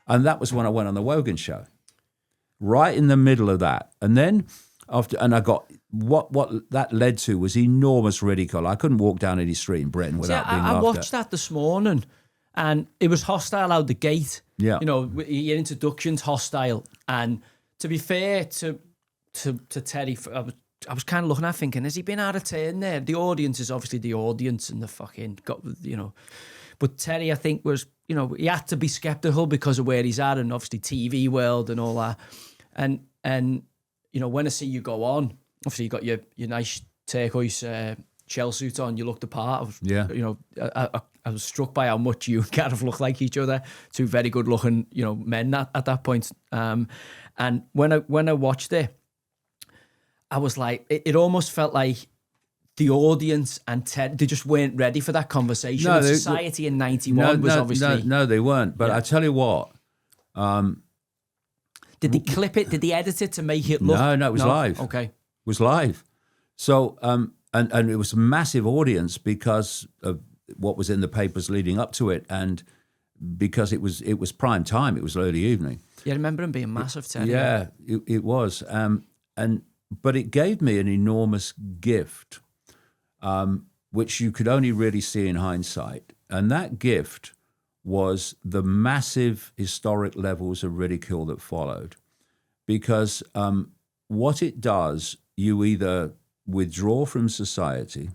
And that was when I went on the Wogan show, right in the middle of that. And then I got what that led to was enormous ridicule. I couldn't walk down any street in Britain without being laughed at. I watched that this morning, and it was hostile out the gate. Yeah, you know, your introduction's hostile. And to be fair to Terry, I was kind of looking at thinking, has he been out of turn there? The audience is obviously the audience, and the fucking got, you know. But Terry, I think, was, you know, he had to be sceptical because of where he's at, and obviously TV world and all that. And you know, when I see you go on, obviously you got your nice turquoise shell suit on, you look the part. Yeah. You know, I was struck by how much you kind of look like each other. Two very good looking, you know, men at that point. And when I watched it, I was like, it almost felt like the audience and Ted, they just weren't ready for that conversation. No, society in 91 was obviously... No, they weren't. But yeah. I tell you what... did they clip it? Did they edit it to make it look... No, it was live. Okay. It was live. So, and it was a massive audience because of what was in the papers leading up to it, and because it was prime time, it was early evening. Yeah, I remember him being massive, Ted. Yeah, it was. But it gave me an enormous gift, which you could only really see in hindsight. And that gift was the massive historic levels of ridicule that followed. Because what it does, you either withdraw from society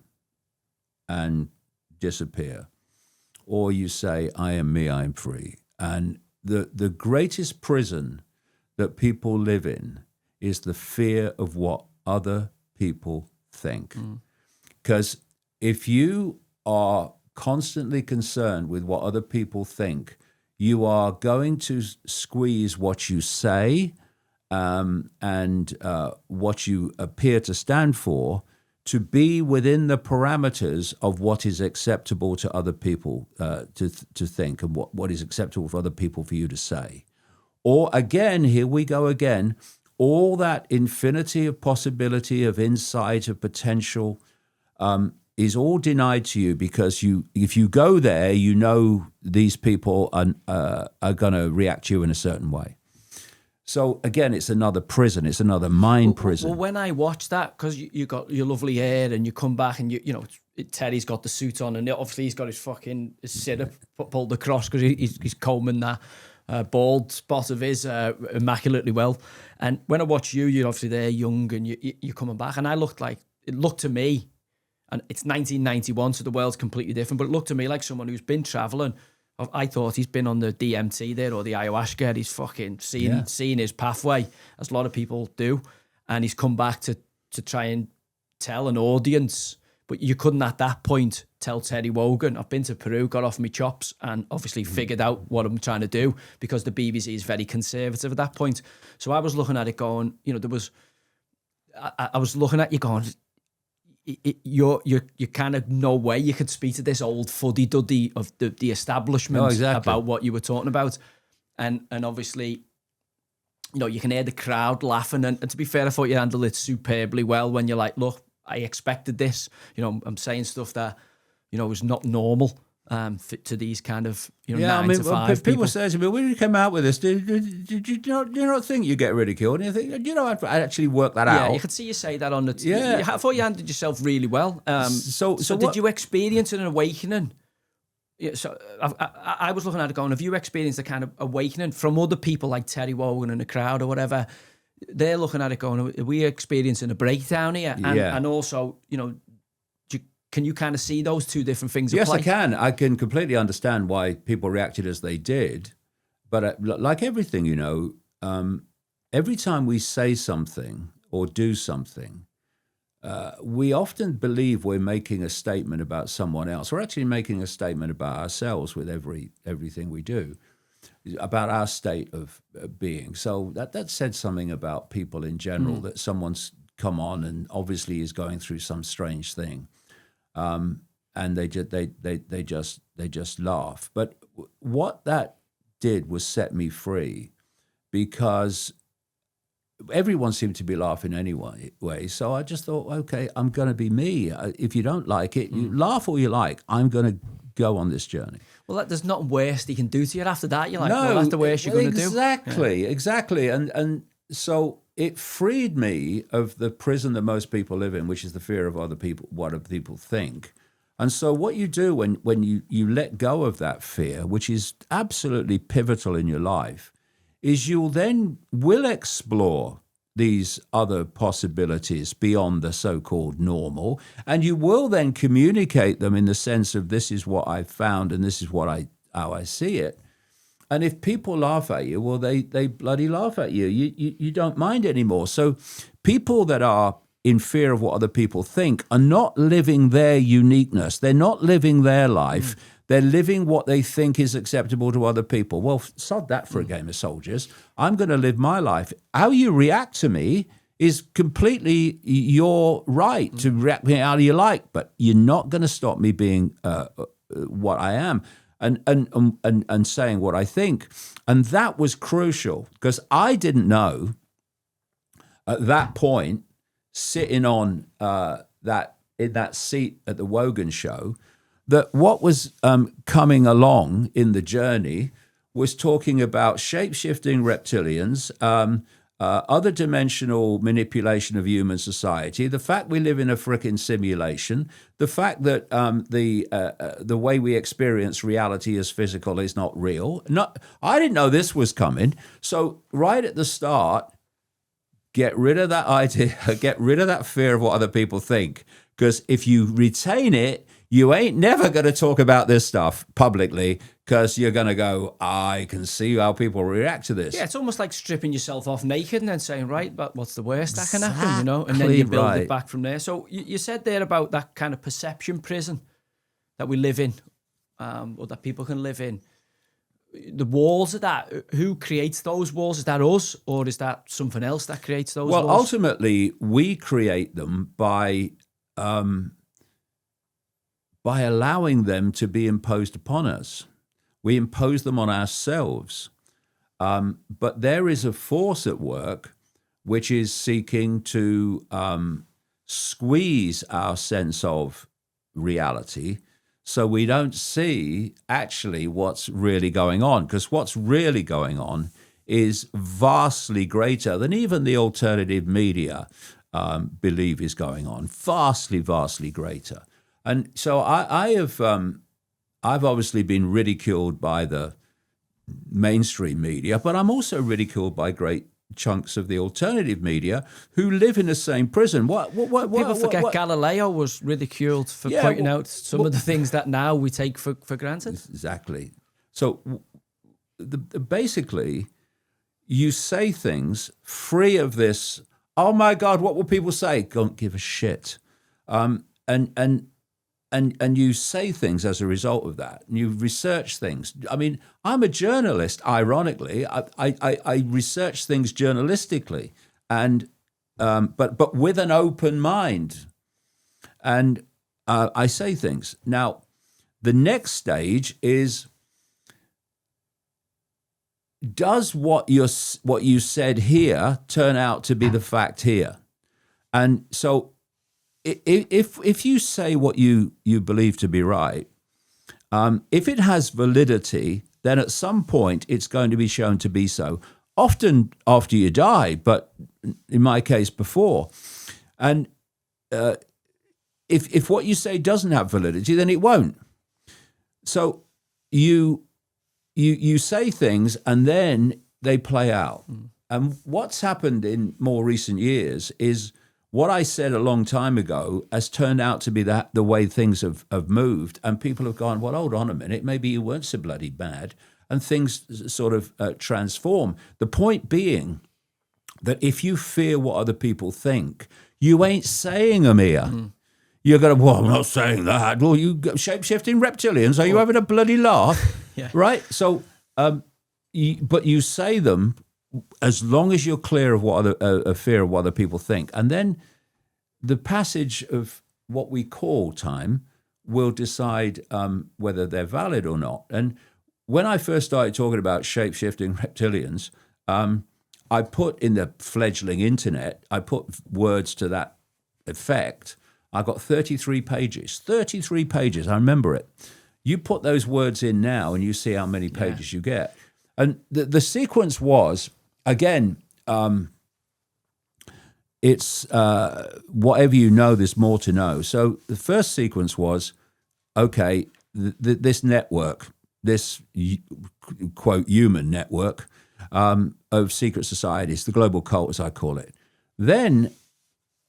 and disappear, or you say, I am me, I am free. And the greatest prison that people live in is the fear of what other people think. Because if you are constantly concerned with what other people think, you are going to squeeze what you say and what you appear to stand for to be within the parameters of what is acceptable to other people to think, and what is acceptable for other people for you to say. Or again, here we go again, all that infinity of possibility, of insight, of potential is all denied to you because if you go there, you know these people are going to react to you in a certain way. So again, it's another prison. It's another mind prison. Well, when I watched that, because you got your lovely hair and you come back and you know Terry's got the suit on and obviously he's got his sitter pulled across because he's combing that bald spot of his immaculately well. And when I watch you're obviously there young and you're coming back, and it looked to me, and it's 1991, so the world's completely different, but it looked to me like someone who's been travelling. I thought he's been on the DMT there or the ayahuasca. He's fucking seen his pathway, as a lot of people do. And he's come back to try and tell an audience. But you couldn't at that point tell Terry Wogan, I've been to Peru, got off my chops, and obviously figured out what I'm trying to do, because the BBC is very conservative at that point. So I was looking at it going, you know, I was looking at you going, you're kind of no way you could speak to this old fuddy-duddy of the establishment about what you were talking about. And obviously, you know, you can hear the crowd laughing. And to be fair, I thought you handled it superbly well when you're like, look, I expected this. You know, I'm saying stuff that, you know, was not normal to these kind of, you know, 9 to 5 people say to me, when you came out with this, did you not think you get ridiculed? And you think, you know, I'd actually work that out. Yeah, you could see you say that on the... I thought you handled yourself really well. So did you experience an awakening? Yeah, so I was looking at it going, have you experienced a kind of awakening from other people like Terry Wogan in the crowd or whatever? They're looking at it going, are we experiencing a breakdown here? And also, you know, can you kind of see those two different things at play? Yes, I can. I can completely understand why people reacted as they did. But like everything, you know, every time we say something or do something, we often believe we're making a statement about someone else. We're actually making a statement about ourselves with everything we do, about our state of being. So that said something about people in general, that someone's come on and obviously is going through some strange thing. And they just laugh. But what that did was set me free, because everyone seemed to be laughing anyway. So I just thought, okay, I'm going to be me. If you don't like it, you laugh all you like. I'm going to go on this journey. Well, there's nothing worse he can do to you after that. You're like, well, that's the worst you're going to do. Exactly. And so it freed me of the prison that most people live in, which is the fear of other people, what other people think. And so what you do when you let go of that fear, which is absolutely pivotal in your life, is you then will explore these other possibilities beyond the so-called normal, and you will then communicate them in the sense of this is what I've found and this is how I see it. And if people laugh at you, well, they bloody laugh at you. You don't mind anymore. So people that are in fear of what other people think are not living their uniqueness. They're not living their life. They're living what they think is acceptable to other people. Well, sod that for a game of soldiers. I'm going to live my life. How you react to me is completely your right to react how you like, but you're not going to stop me being what I am and saying what I think. And that was crucial because I didn't know at that point, sitting on in that seat at the Wogan show, that what was coming along in the journey was talking about shape-shifting reptilians, other dimensional manipulation of human society, the fact we live in a frickin' simulation, the fact that the way we experience reality as physical is not real. I didn't know this was coming. So right at the start, get rid of that idea, get rid of that fear of what other people think. Because if you retain it, you ain't never going to talk about this stuff publicly because you're going to go, I can see how people react to this. Yeah, it's almost like stripping yourself off naked and then saying, right, but what's the worst that can happen, you know? And then you build it back from there. So you said there about that kind of perception prison that we live in, or that people can live in. The walls of that, who creates those walls? Is that us, or is that something else that creates those walls? Well, ultimately, we create them by allowing them to be imposed upon us. We impose them on ourselves. But there is a force at work which is seeking to squeeze our sense of reality so we don't see actually what's really going on. Because what's really going on is vastly greater than even the alternative media believe is going on. Vastly, vastly greater. And so I've obviously been ridiculed by the mainstream media, but I'm also ridiculed by great chunks of the alternative media who live in the same prison. People forget Galileo was ridiculed for pointing out some of the things that now we take for granted. Exactly. So basically, you say things free of this, oh my God, what will people say? Don't give a shit. And you say things as a result of that. And you research things. I mean, I'm a journalist, ironically. I research things journalistically, and but with an open mind. And I say things. Now, the next stage is, does what you said here turn out to be the fact here? And so if you say what you believe to be right, if it has validity, then at some point it's going to be shown to be so. Often after you die, but in my case before. And if what you say doesn't have validity, then it won't. So you say things and then they play out. And what's happened in more recent years is what I said a long time ago has turned out to be the way things have moved, and people have gone, well, hold on a minute, maybe you weren't so bloody bad, and things sort of transform. The point being that if you fear what other people think, you ain't saying them here. You're going to, well, I'm not saying that. Well, you shape-shifting reptilians, are you having a bloody laugh? Yeah. Right? So, but you say them as long as you're clear of what fear of what other people think. And then the passage of what we call time will decide whether they're valid or not. And when I first started talking about shape-shifting reptilians, I put in the fledgling internet, I put words to that effect. I got 33 pages, I remember it. You put those words in now and you see how many pages you get. And the sequence was, again, it's whatever you know, there's more to know. So the first sequence was, okay, this network, this quote human network of secret societies, the global cult as I call it. Then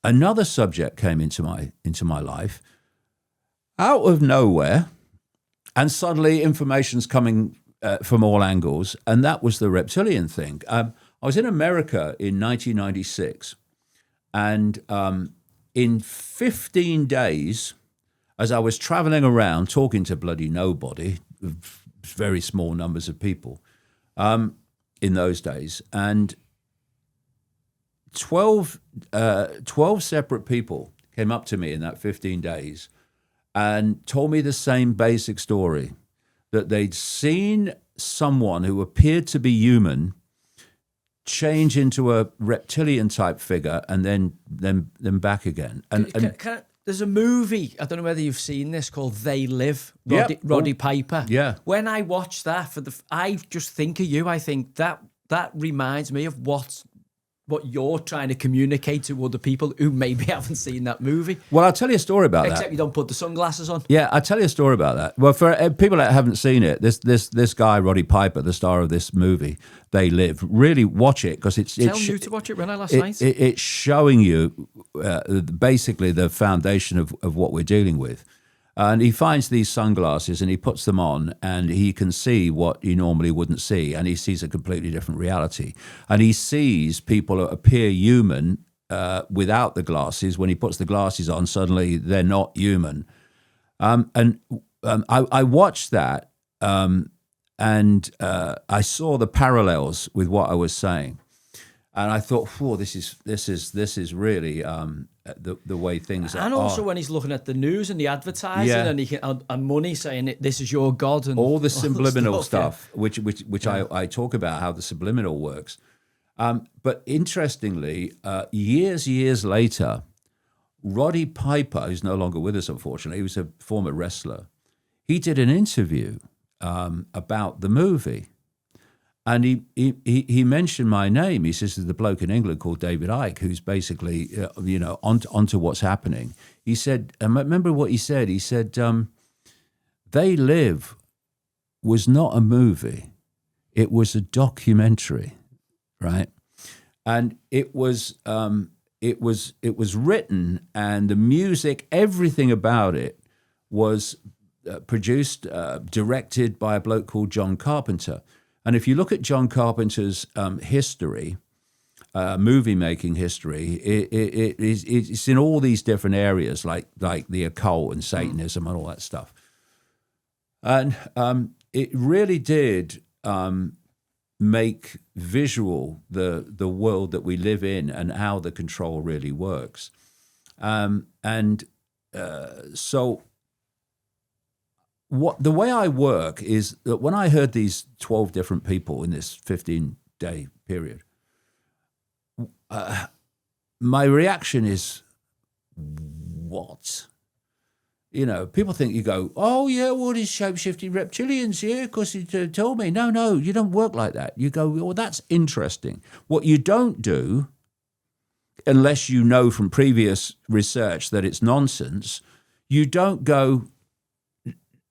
another subject came into my life out of nowhere, and suddenly information's coming from all angles, and that was the reptilian thing. I was in America in 1996, and in 15 days, as I was traveling around talking to bloody nobody, very small numbers of people in those days, and 12 separate people came up to me in that 15 days and told me the same basic story, that they'd seen someone who appeared to be human change into a reptilian type figure and then back again. And there's a movie, I don't know whether you've seen this, called They Live, Roddy Piper. Yeah. When I watch that, I just think of you. I think that reminds me of what you're trying to communicate to other people who maybe haven't seen that movie. Well, I'll tell you a story about that. Except you don't put the sunglasses on. Yeah, I'll tell you a story about that. Well, for people that haven't seen it, this guy, Roddy Piper, the star of this movie, They Live, really watch it, because it's you to watch it when I last night. It's showing you basically the foundation of what we're dealing with. And he finds these sunglasses and he puts them on, and he can see what he normally wouldn't see, and he sees a completely different reality. And he sees people that appear human without the glasses. When he puts the glasses on, suddenly they're not human. I watched that, and I saw the parallels with what I was saying, and I thought, "Whoa, this is really the way things are." And also when he's looking at the news and the advertising and money saying this is your god and all the subliminal stuff, which I talk about how the subliminal works. But interestingly, years later, Roddy Piper, who's no longer with us, unfortunately, he was a former wrestler. He did an interview about the movie, and he mentioned my name. He says there's a bloke in England called David Icke who's basically onto what's happening. He said, and remember what he said. He said, "They Live" was not a movie; it was a documentary, right? And it was written, and the music, everything about it was produced, directed by a bloke called John Carpenter. And if you look at John Carpenter's history, movie-making history, it's in all these different areas, like the occult and Satanism and all that stuff. And it really did make visual the world that we live in and how the control really works. So the way I work is that when I heard these 12 different people in this 15-day period, my reaction is, what? People think you go, oh, yeah, well, these shape-shifting reptilians, yeah, because he told me. No, you don't work like that. You go, well, that's interesting. What you don't do, unless you know from previous research that it's nonsense, you don't go,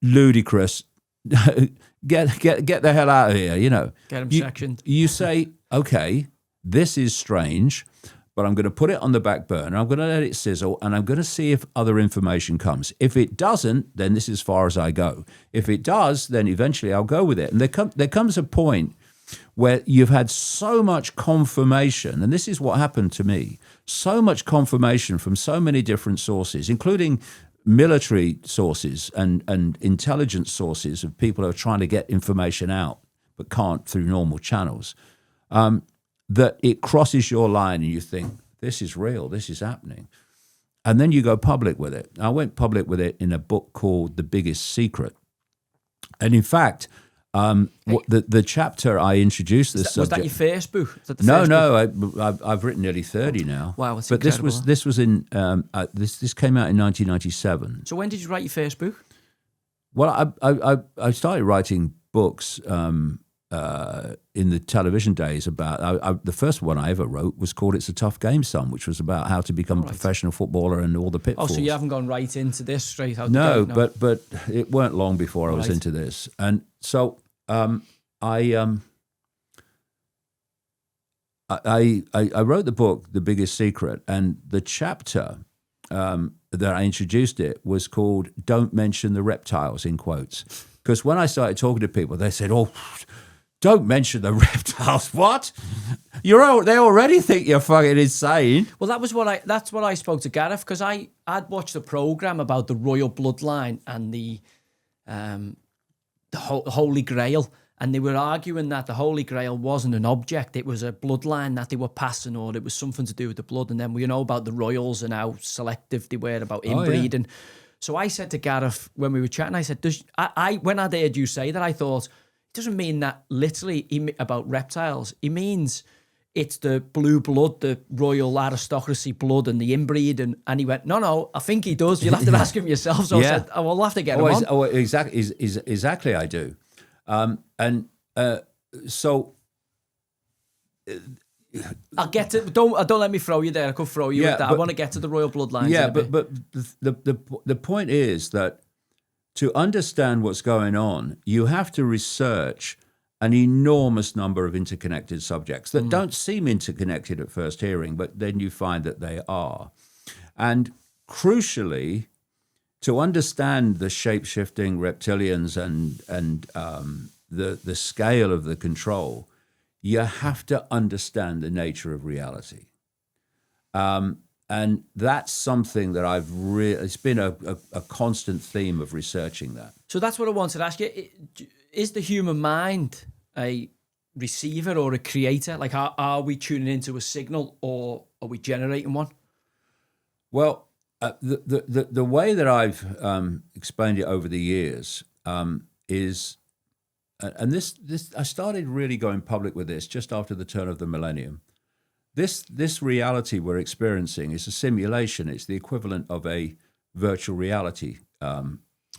ludicrous, get the hell out of here, Get him sectioned. You say, okay, this is strange, but I'm going to put it on the back burner. I'm going to let it sizzle, and I'm going to see if other information comes. If it doesn't, then this is as far as I go. If it does, then eventually I'll go with it. And there comes a point where you've had so much confirmation, and this is what happened to me, so much confirmation from so many different sources, including military sources and intelligence sources of people who are trying to get information out but can't through normal channels, that it crosses your line and you think, this is real, this is happening. And then you go public with it. I went public with it in a book called The Biggest Secret. And in fact, the chapter I introduced this subject. Was that your first book? No, I've written nearly 30 now. Wow, that's but incredible. this was in this came out in 1997. So when did you write your first book? Well, I started writing books in the television days about. The first one I ever wrote was called "It's a Tough Game, Son," which was about how to become a professional footballer and all the pitfalls. Oh, so you haven't gone right into this straight out? No, but it weren't long before I was into this, and so I wrote the book, The Biggest Secret, and the chapter that I introduced it was called "Don't Mention the Reptiles," in quotes. Because when I started talking to people, they said, "Oh, don't mention the reptiles." What? They already think you're fucking insane. Well, that's what I spoke to Gareth, because I'd watched a program about the royal bloodline and the Holy Grail. And they were arguing that the Holy Grail wasn't an object. It was a bloodline that they were passing, or it was something to do with the blood. And then we know about the royals and how selective they were about inbreeding. So I said to Gareth when we were chatting, I said, when I'd heard you say that, I thought, it doesn't mean that literally about reptiles. He means it's the blue blood, the royal aristocracy blood and the inbreeding. And he went, no, I think he does. You'll have to ask him yourself. So I said, we'll have to get him on. Exactly, I do. So I'll get to. Don't let me throw you there. I could throw you at that. I want to get to the royal bloodlines. Yeah, but the point is that to understand what's going on, you have to research an enormous number of interconnected subjects that don't seem interconnected at first hearing, but then you find that they are. And crucially, to understand the shape-shifting reptilians and the scale of the control, you have to understand the nature of reality. And that's something that it's been a constant theme of researching that. So that's what I wanted to ask you. Is the human mind a receiver or a creator? Like, are we tuning into a signal, or are we generating one? Well, the way that I've explained it over the years is, and this I started really going public with this just after the turn of the millennium. This reality we're experiencing is a simulation. It's the equivalent of a virtual reality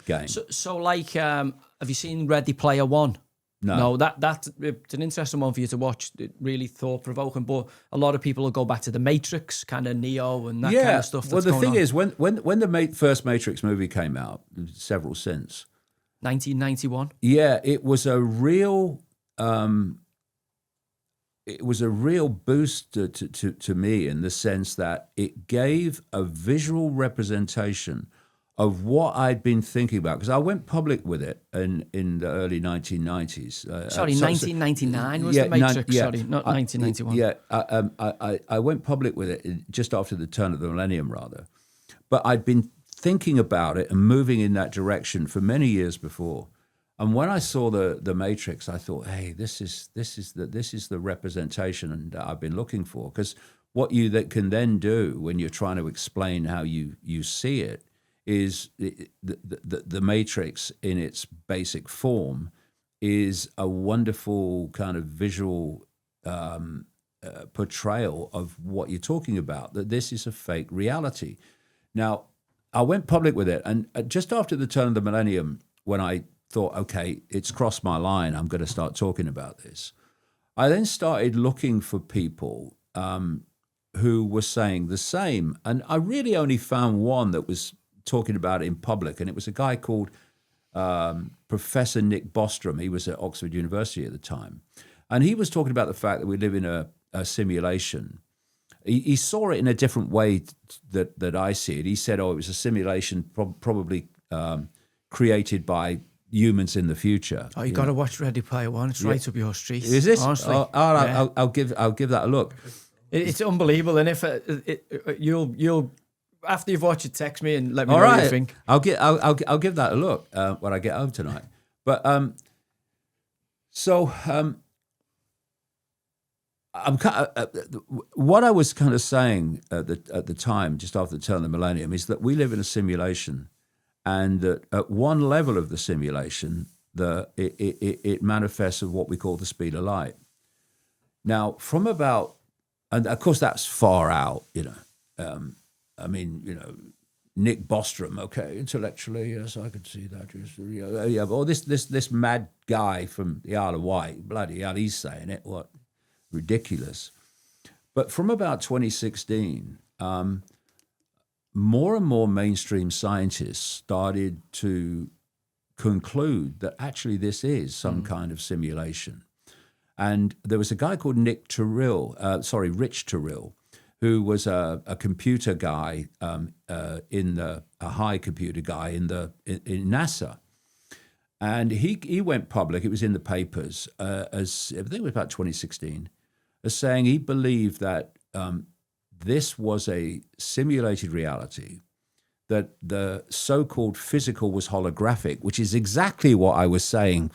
game. So like, have you seen Ready Player One? No, that's it's an interesting one for you to watch. Really thought provoking. But a lot of people will go back to the Matrix, kind of Neo and that kind of stuff. Well, the thing is, when the first Matrix movie came out, several since 1991. Yeah, it was a real boost to me in the sense that it gave a visual representation of what I'd been thinking about, because I went public with it in the early 1990s. 1999 was the Matrix. Sorry, not 1991. I went public with it just after the turn of the millennium, rather. But I'd been thinking about it and moving in that direction for many years before. And when I saw the Matrix, I thought, hey, this is the representation that I've been looking for. Because what you can then do when you're trying to explain how you see it is the Matrix in its basic form is a wonderful kind of visual portrayal of what you're talking about, that this is a fake reality. Now, I went public with it, and just after the turn of the millennium, when I thought, okay, it's crossed my line, I'm going to start talking about this, I then started looking for people who were saying the same, and I really only found one that was talking about it in public, and it was a guy called Professor Nick Bostrom. He was at Oxford University at the time, and he was talking about the fact that we live in a simulation. He saw it in a different way that I see it. He said, it was a simulation probably created by humans in the future. Oh, you got to watch Ready Player One. It's right up your street. Is this? Honestly. I'll give that a look. It's unbelievable, and if you'll after you've watched it, text me and let me know what you think. I'll give that a look when I get home tonight. But I'm what I was kind of saying at the time, just after the turn of the millennium, is that we live in a simulation, and that at one level of the simulation, it manifests at what we call the speed of light. Now, from about, and of course that's far out, I mean, Nick Bostrom, okay, intellectually, yes, I could see that. Yeah, or this mad guy from the Isle of Wight, bloody hell, he's saying it. What ridiculous! But from about 2016, more and more mainstream scientists started to conclude that actually this is some kind of simulation. And there was a guy called Rich Terrell, who was a computer guy a high computer guy in NASA, and he went public. It was in the papers as I think it was about 2016, as saying he believed that this was a simulated reality, that the so-called physical was holographic, which is exactly what I was saying,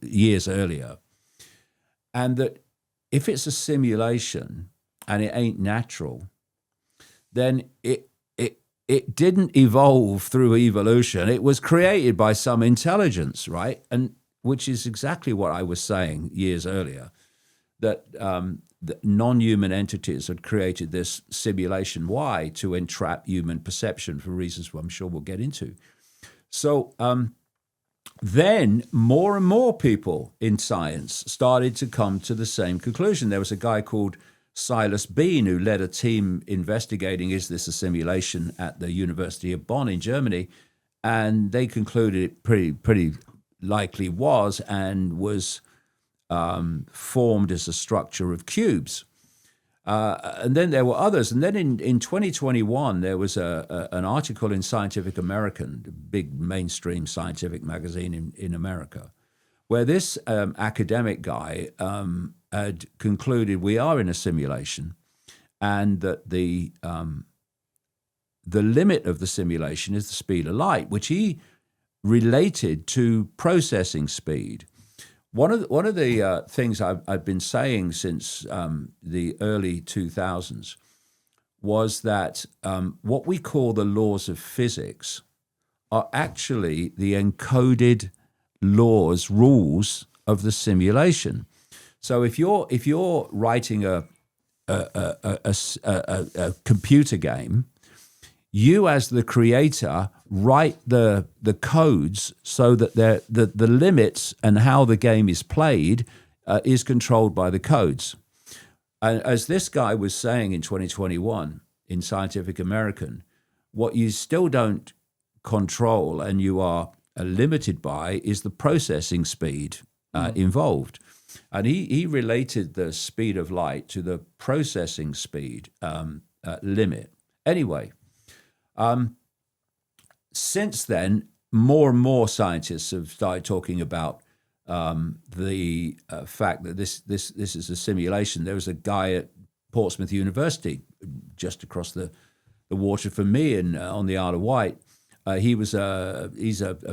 years earlier, and that if it's a simulation and it ain't natural, then it didn't evolve through evolution. It was created by some intelligence, right? And which is exactly what I was saying years earlier, that non-human entities had created this simulation. Why? To entrap human perception for reasons I'm sure we'll get into. So then more and more people in science started to come to the same conclusion. There was a guy called Silas Bean who led a team investigating, is this a simulation, at the University of Bonn in Germany, and they concluded it pretty likely was, and was formed as a structure of cubes. And then there were others. And then in 2021, there was an article in Scientific American, the big mainstream scientific magazine in America, where this academic guy had concluded we are in a simulation, and that the limit of the simulation is the speed of light, which he related to processing speed. One of the things I've been saying since the early 2000s was that what we call the laws of physics are actually the encoded rules of the simulation. So if you're writing a computer game, you as the creator write the codes so that the limits and how the game is played is controlled by the codes. And as this guy was saying in 2021 in Scientific American, what you still don't control and you are limited by is the processing speed involved. And he related the speed of light to the processing speed limit. Anyway, since then, more and more scientists have started talking about the fact that this is a simulation. There was a guy at Portsmouth University, just across the water from me, and on the Isle of Wight. He's a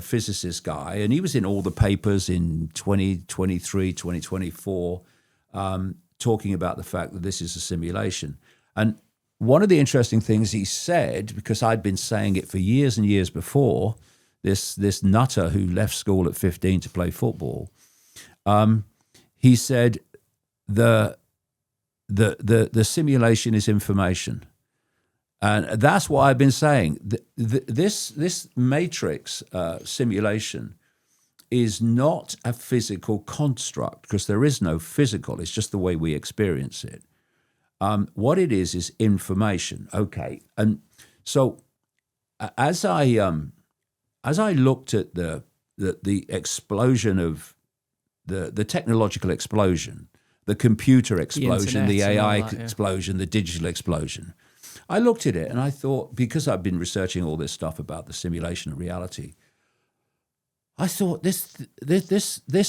physicist guy, and he was in all the papers in 2023, 2024, talking about the fact that this is a simulation. And one of the interesting things he said, because I'd been saying it for years and years before, this nutter who left school at 15 to play football, he said the simulation is information. And that's what I've been saying. This matrix simulation is not a physical construct, because there is no physical. It's just the way we experience it. What it is information. Okay, and so as I looked at the explosion of the technological explosion, the computer explosion, the AI explosion, the digital explosion, I looked at it and I thought, because I've been researching all this stuff about the simulation of reality, I thought this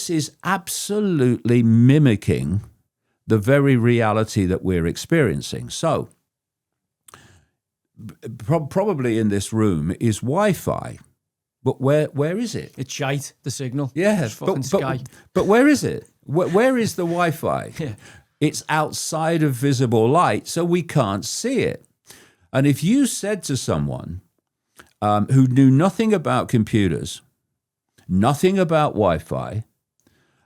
is absolutely mimicking the very reality that we're experiencing. So probably in this room is Wi-Fi, but where is it? It's shite, the signal. Yeah, but where is it? Where is the Wi-Fi? Yeah. It's outside of visible light, so we can't see it. And if you said to someone who knew nothing about computers, nothing about Wi-Fi,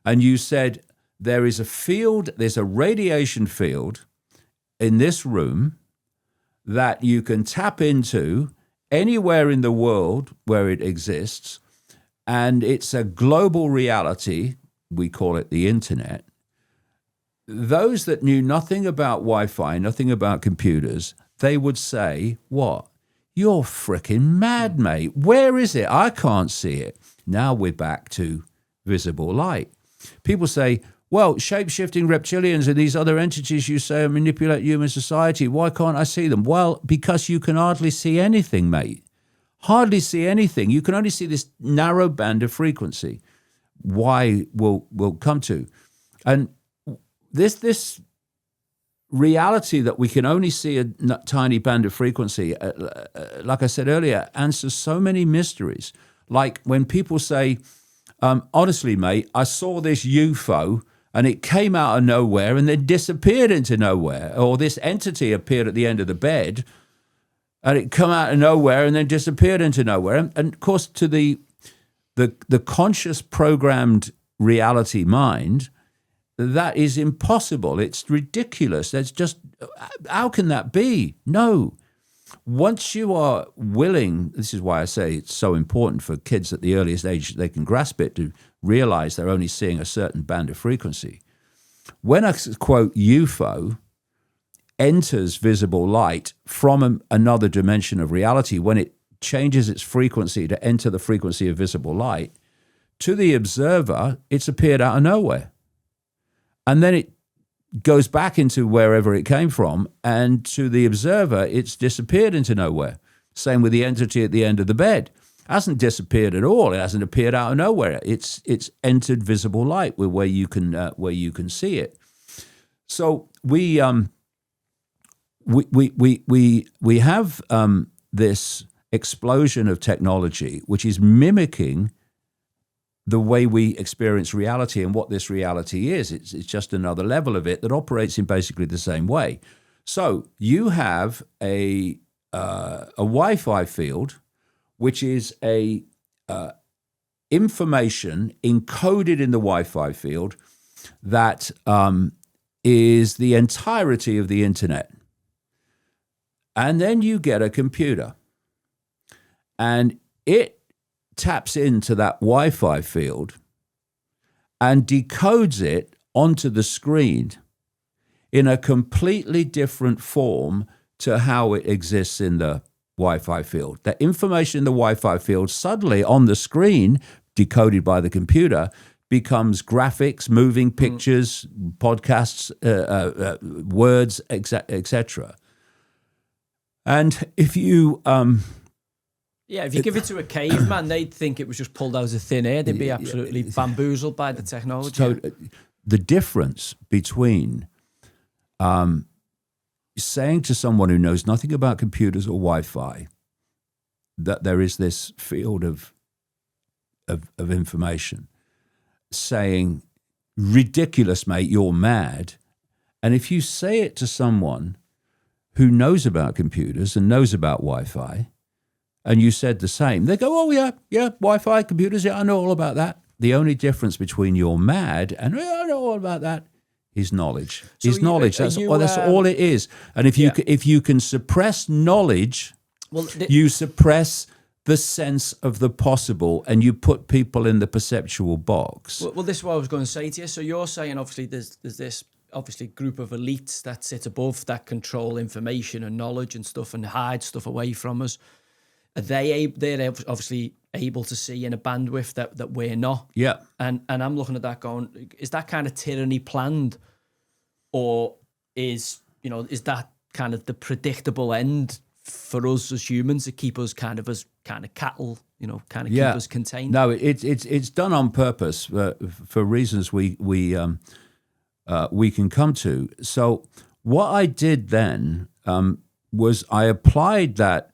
and you said, there is a field, there's a radiation field in this room that you can tap into anywhere in the world where it exists, and it's a global reality. We call it the internet. Those that knew nothing about Wi-Fi, nothing about computers, they would say, what? You're freaking mad, mate. Where is it? I can't see it. Now we're back to visible light. People say, well, shape-shifting reptilians and these other entities you say manipulate human society. Why can't I see them? Well, because you can hardly see anything, mate. Hardly see anything. You can only see this narrow band of frequency. Why we'll come to. And this reality that we can only see a tiny band of frequency, like I said earlier, answers so many mysteries. Like when people say, honestly, mate, I saw this UFO and it came out of nowhere and then disappeared into nowhere, or this entity appeared at the end of the bed and it come out of nowhere and then disappeared into nowhere. And of course, to the conscious programmed reality mind, that is impossible. It's ridiculous. That's just, how can that be? No. Once you are willing, this is why I say it's so important for kids at the earliest age, they can grasp it, to realize they're only seeing a certain band of frequency. When a, quote, UFO enters visible light from another dimension of reality, when it changes its frequency to enter the frequency of visible light, to the observer, it's appeared out of nowhere. And then it goes back into wherever it came from, and to the observer, it's disappeared into nowhere. Same with the entity at the end of the bed. It hasn't disappeared at all. It hasn't appeared out of nowhere. It's entered visible light where you can see it. So we have this explosion of technology, which is mimicking the way we experience reality and what this reality is. It's just another level of it that operates in basically the same way. So you have a Wi-Fi field, which is a information encoded in the Wi-Fi field that is the entirety of the internet. And then you get a computer, and it taps into that Wi-Fi field and decodes it onto the screen in a completely different form to how it exists in the Wi-Fi field. The information in the Wi-Fi field suddenly on the screen, decoded by the computer, becomes graphics, moving pictures, podcasts, words, etc. And if you if you give it to a caveman, they'd think it was just pulled out of thin air. They'd be absolutely bamboozled by the technology. So the difference between saying to someone who knows nothing about computers or Wi-Fi that there is this field of information, saying, ridiculous, mate, you're mad. And if you say it to someone who knows about computers and knows about Wi-Fi, and you said the same, they go, oh, yeah, Wi-Fi, computers, yeah, I know all about that. The only difference between you're mad and I know all about that is knowledge. So is knowledge. That's all it is. And if you can suppress knowledge, you suppress the sense of the possible, and you put people in the perceptual box. Well, this is what I was going to say to you. So you're saying, obviously, there's this obviously group of elites that sit above, that control information and knowledge and stuff and hide stuff away from us. They're obviously able to see in a bandwidth that we're not. Yeah. And I'm looking at that going, is that kind of tyranny planned, or is that kind of the predictable end for us as humans to keep us kind of cattle, keep us contained? No, it's done on purpose for reasons we can come to. So what I did then was I applied that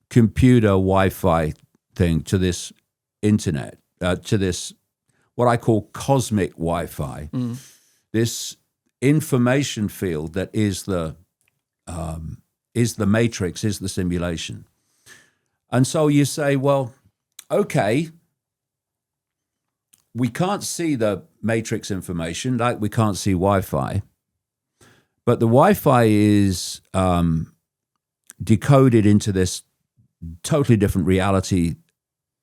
computer Wi-Fi thing to this internet, to this what I call cosmic Wi-Fi, this information field that is the matrix, is the simulation. And so you say, well, okay, we can't see the matrix information like we can't see Wi-Fi, but the Wi-Fi is decoded into this totally different reality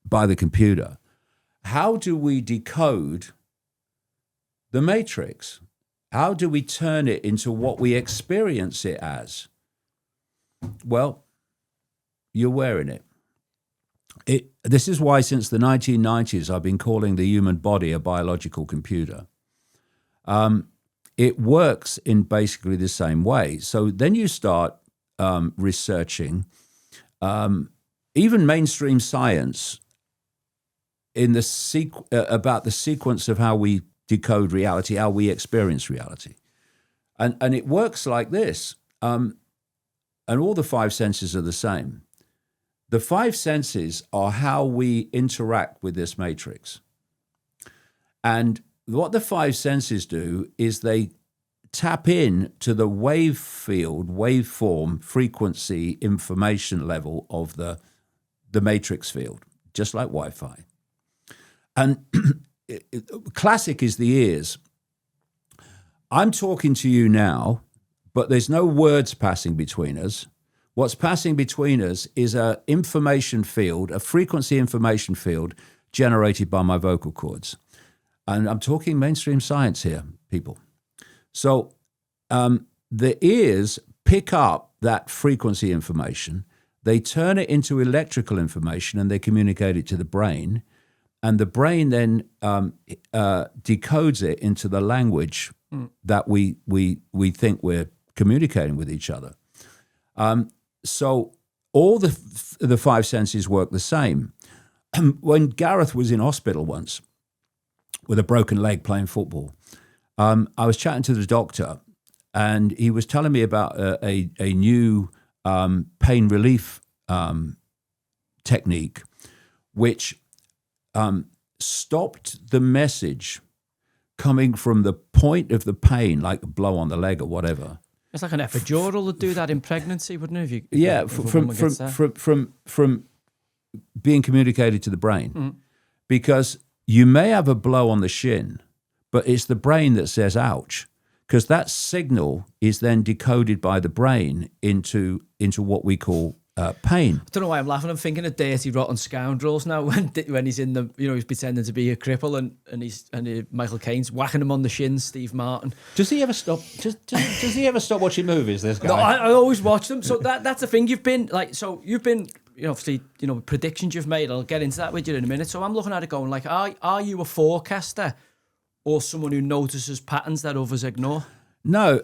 by the computer. How do we decode the matrix? How do we turn it into what we experience it as? Well, you're wearing it. This is why since the 1990s I've been calling the human body a biological computer. It works in basically the same way. So then you start researching, even mainstream science, in the about the sequence of how we decode reality, how we experience reality, and it works like this. And all the five senses are the same. The five senses are how we interact with this matrix. And what the five senses do is they tap in to the wave field, waveform, frequency, information level of the matrix field, just like Wi-Fi. And classic is the ears. I'm talking to you now, but there's no words passing between us. What's passing between us is an information field, a frequency information field generated by my vocal cords. And I'm talking mainstream science here, people. So the ears pick up that frequency information, they turn it into electrical information, and they communicate it to the brain. And the brain then decodes it into the language that we think we're communicating with each other. So all the five senses work the same. When Gareth was in hospital once with a broken leg playing football, I was chatting to the doctor, and he was telling me about a new pain relief technique, which stopped the message coming from the point of the pain, like a blow on the leg or whatever. It's like an epidural would do that in pregnancy, wouldn't it? From being communicated to the brain, because you may have a blow on the shin, but it's the brain that says "ouch," because that signal is then decoded by the brain into what we call pain. I don't know why I'm laughing. I'm thinking of Dirty Rotten Scoundrels now when he's in the, he's pretending to be a cripple and Michael Caine's whacking him on the shins, Steve Martin. Does he ever stop? Does he ever stop watching movies, this guy? No, I always watch them. So that's the thing. You've been obviously, predictions you've made. I'll get into that with you in a minute. So I'm looking at it going like, are you a forecaster or someone who notices patterns that others ignore? No.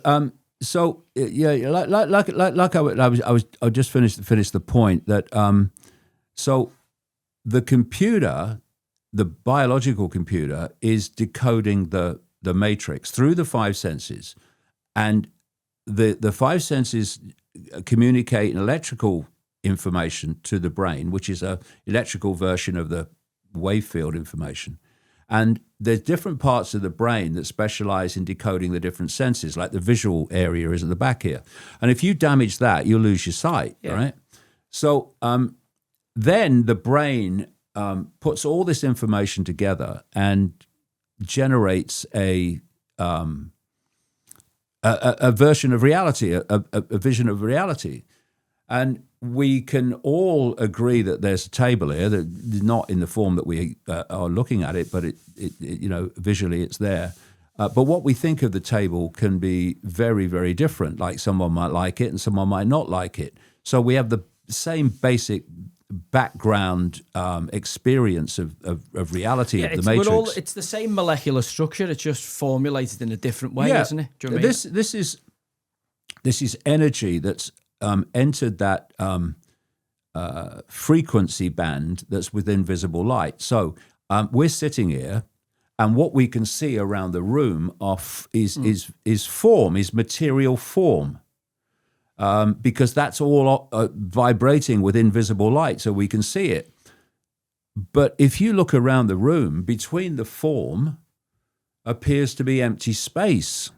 So yeah, I just finished the point that so the computer, the biological computer, is decoding the matrix through the five senses, and the five senses communicate an electrical information to the brain, which is a electrical version of the wave field information. And there's different parts of the brain that specialize in decoding the different senses, like the visual area is at the back here. And if you damage that, you'll lose your sight, right? So then the brain puts all this information together and generates a version of reality, a vision of reality. And we can all agree that there's a table here that is not in the form that we are looking at it, but it visually it's there. But what we think of the table can be very, very different. Like someone might like it and someone might not like it. So we have the same basic background experience of reality of the matrix. It's the same molecular structure. It's just formulated in a different way, isn't it? Do you know what I mean? This is energy that's entered that frequency band that's within visible light. So we're sitting here, and what we can see around the room is material form, because that's all vibrating with invisible light, so we can see it. But if you look around the room, between the form appears to be empty space.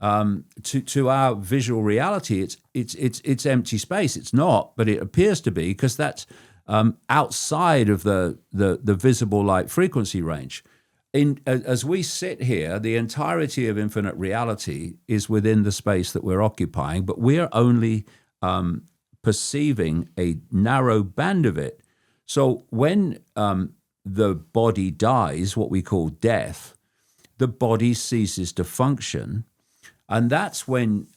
To our visual reality, it's empty space. It's not, but it appears to be, because that's outside of the visible light frequency range. As we sit here, the entirety of infinite reality is within the space that we're occupying, but we're only perceiving a narrow band of it. So when the body dies, what we call death, the body ceases to function. And that's when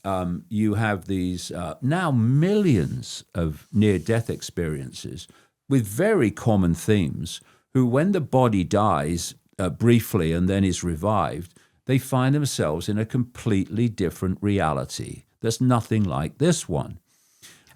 you have these now millions of near-death experiences with very common themes, who, when the body dies briefly and then is revived, they find themselves in a completely different reality. There's nothing like this one.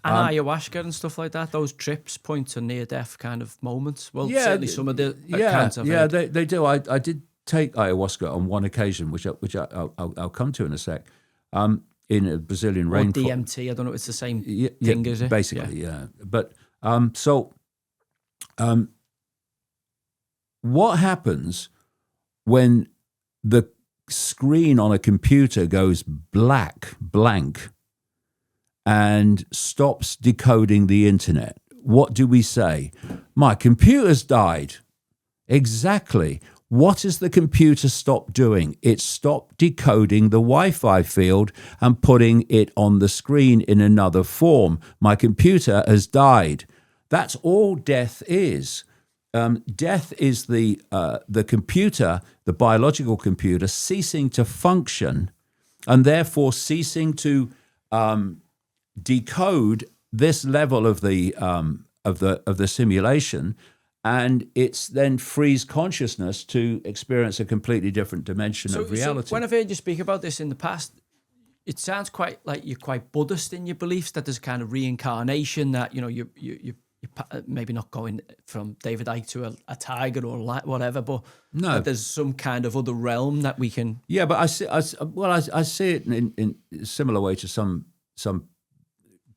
And ayahuasca and stuff like that, those trips point to near-death kind of moments. Well, certainly some of the accounts I've heard. they do. I did take ayahuasca on one occasion, which I'll come to in a sec, in a Brazilian rainforest. DMT, I don't know if it's the same thing, is it? Basically, yeah. But what happens when the screen on a computer goes blank, and stops decoding the internet? What do we say? My computer's died. Exactly. What has the computer stopped doing? It stopped decoding the Wi-Fi field and putting it on the screen in another form. My computer has died. That's all death is. Death is the computer, the biological computer, ceasing to function, and therefore ceasing to decode this level of the simulation, and it's then frees consciousness to experience a completely different dimension of reality. So when I've heard you speak about this in the past, it sounds quite like you're quite Buddhist in your beliefs, that there's kind of reincarnation, that you're maybe not going from David Icke to a tiger or whatever, but no, there's some kind of other realm that we can. Yeah, but I see it in a similar way to some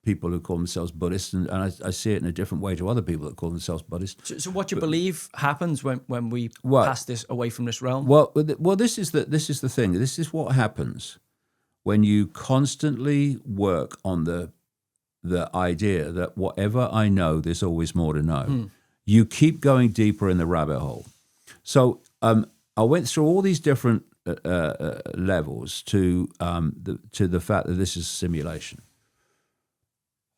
people who call themselves Buddhists, and I see it in a different way to other people that call themselves Buddhists. So what you believe happens when we pass this away from this realm? Well, this is the thing. This is what happens when you constantly work on the idea that whatever I know, there's always more to know. You keep going deeper in the rabbit hole. So I went through all these different levels to the fact that this is simulation.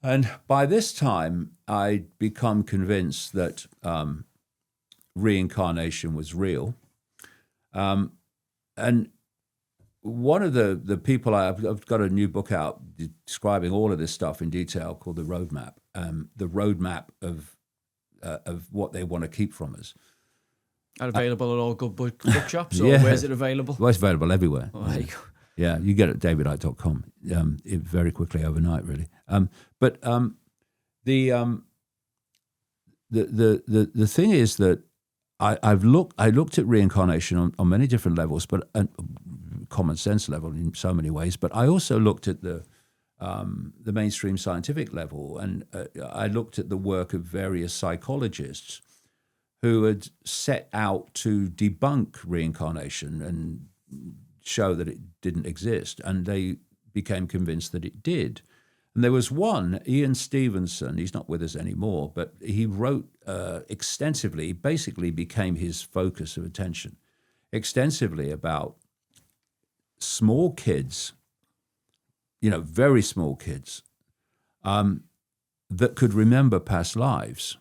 And by this time, I'd become convinced that reincarnation was real. And one of the people, I've got a new book out describing all of this stuff in detail called The Roadmap of what they want to keep from us. And available at all good bookshops, or where's it available? Well, it's available everywhere. Oh, there you go. Yeah, you get it at davidicke.com very quickly overnight, really. But the thing is that I looked at reincarnation on many different levels, but common sense level in so many ways. But I also looked at the mainstream scientific level, and I looked at the work of various psychologists who had set out to debunk reincarnation and show that it didn't exist, and they became convinced that it did. And there was one, Ian Stevenson, he's not with us anymore, but he wrote extensively, basically became his focus of attention, extensively about small kids, very small kids, that could remember past lives.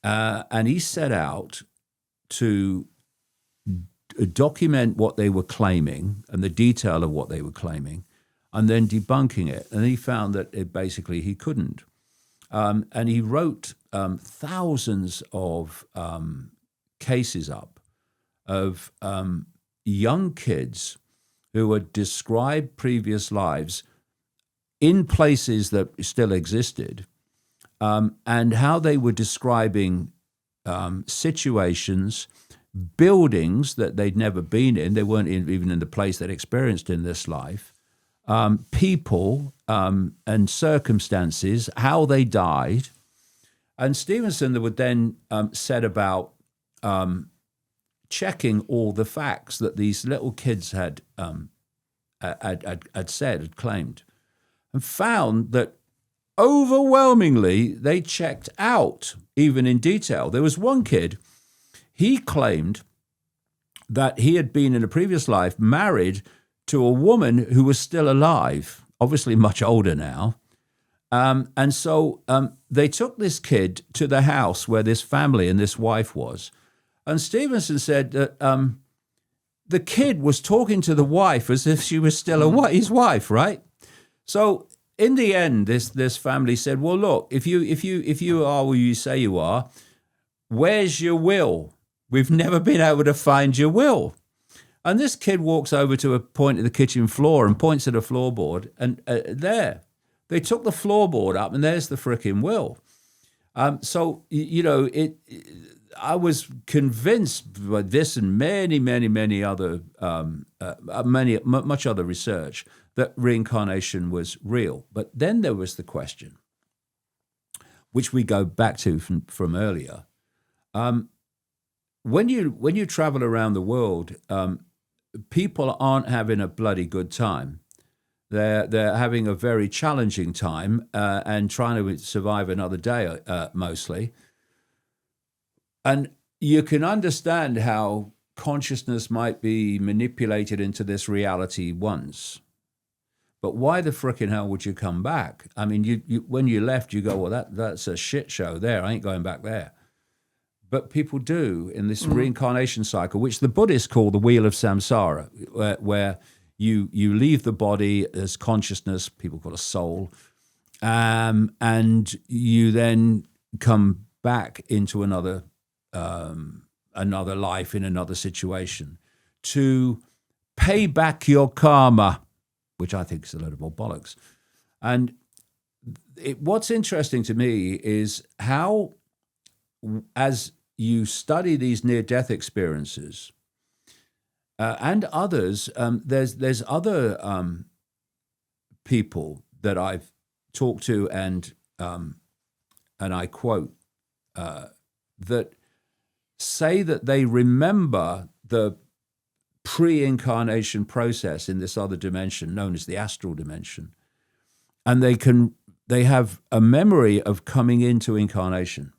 And he set out to document what they were claiming and the detail of what they were claiming, and then debunking it. And he found that he couldn't. And he wrote thousands of cases up of young kids who had described previous lives in places that still existed, and how they were describing situations, buildings that they'd never been in. They weren't even in the place they'd experienced in this life. People and circumstances, how they died. And Stevenson would then set about checking all the facts that these little kids had claimed, and found that overwhelmingly they checked out, even in detail. There was one kid, he claimed that he had been in a previous life married to a woman who was still alive, obviously much older now, And so they took this kid to the house where this family and this wife was. And Stevenson said that the kid was talking to the wife as if she was still his wife, right? So in the end, this family said, "Well, look, if you are who you say you are, where's your will? We've never been able to find your will." And this kid walks over to a point of the kitchen floor and points at a floorboard, and there, they took the floorboard up, and there's the frickin' will. So I was convinced by this and many other, much other research that reincarnation was real. But then there was the question, which we go back to from earlier. When you travel around the world, people aren't having a bloody good time. They're having a very challenging time and trying to survive another day, mostly. And you can understand how consciousness might be manipulated into this reality once. But why the frickin' hell would you come back? I mean, you when you left, you go, well, that's a shit show there. I ain't going back there. But people do in this reincarnation cycle, which the Buddhists call the wheel of samsara, where you leave the body as consciousness, people call it soul, and you then come back into another life in another situation to pay back your karma, which I think is a load of more bollocks. And what's interesting to me is how, as you study these near-death experiences and others, there's other people that I've talked to, and I quote that say that they remember the pre-incarnation process in this other dimension known as the astral dimension, and they have a memory of coming into incarnation.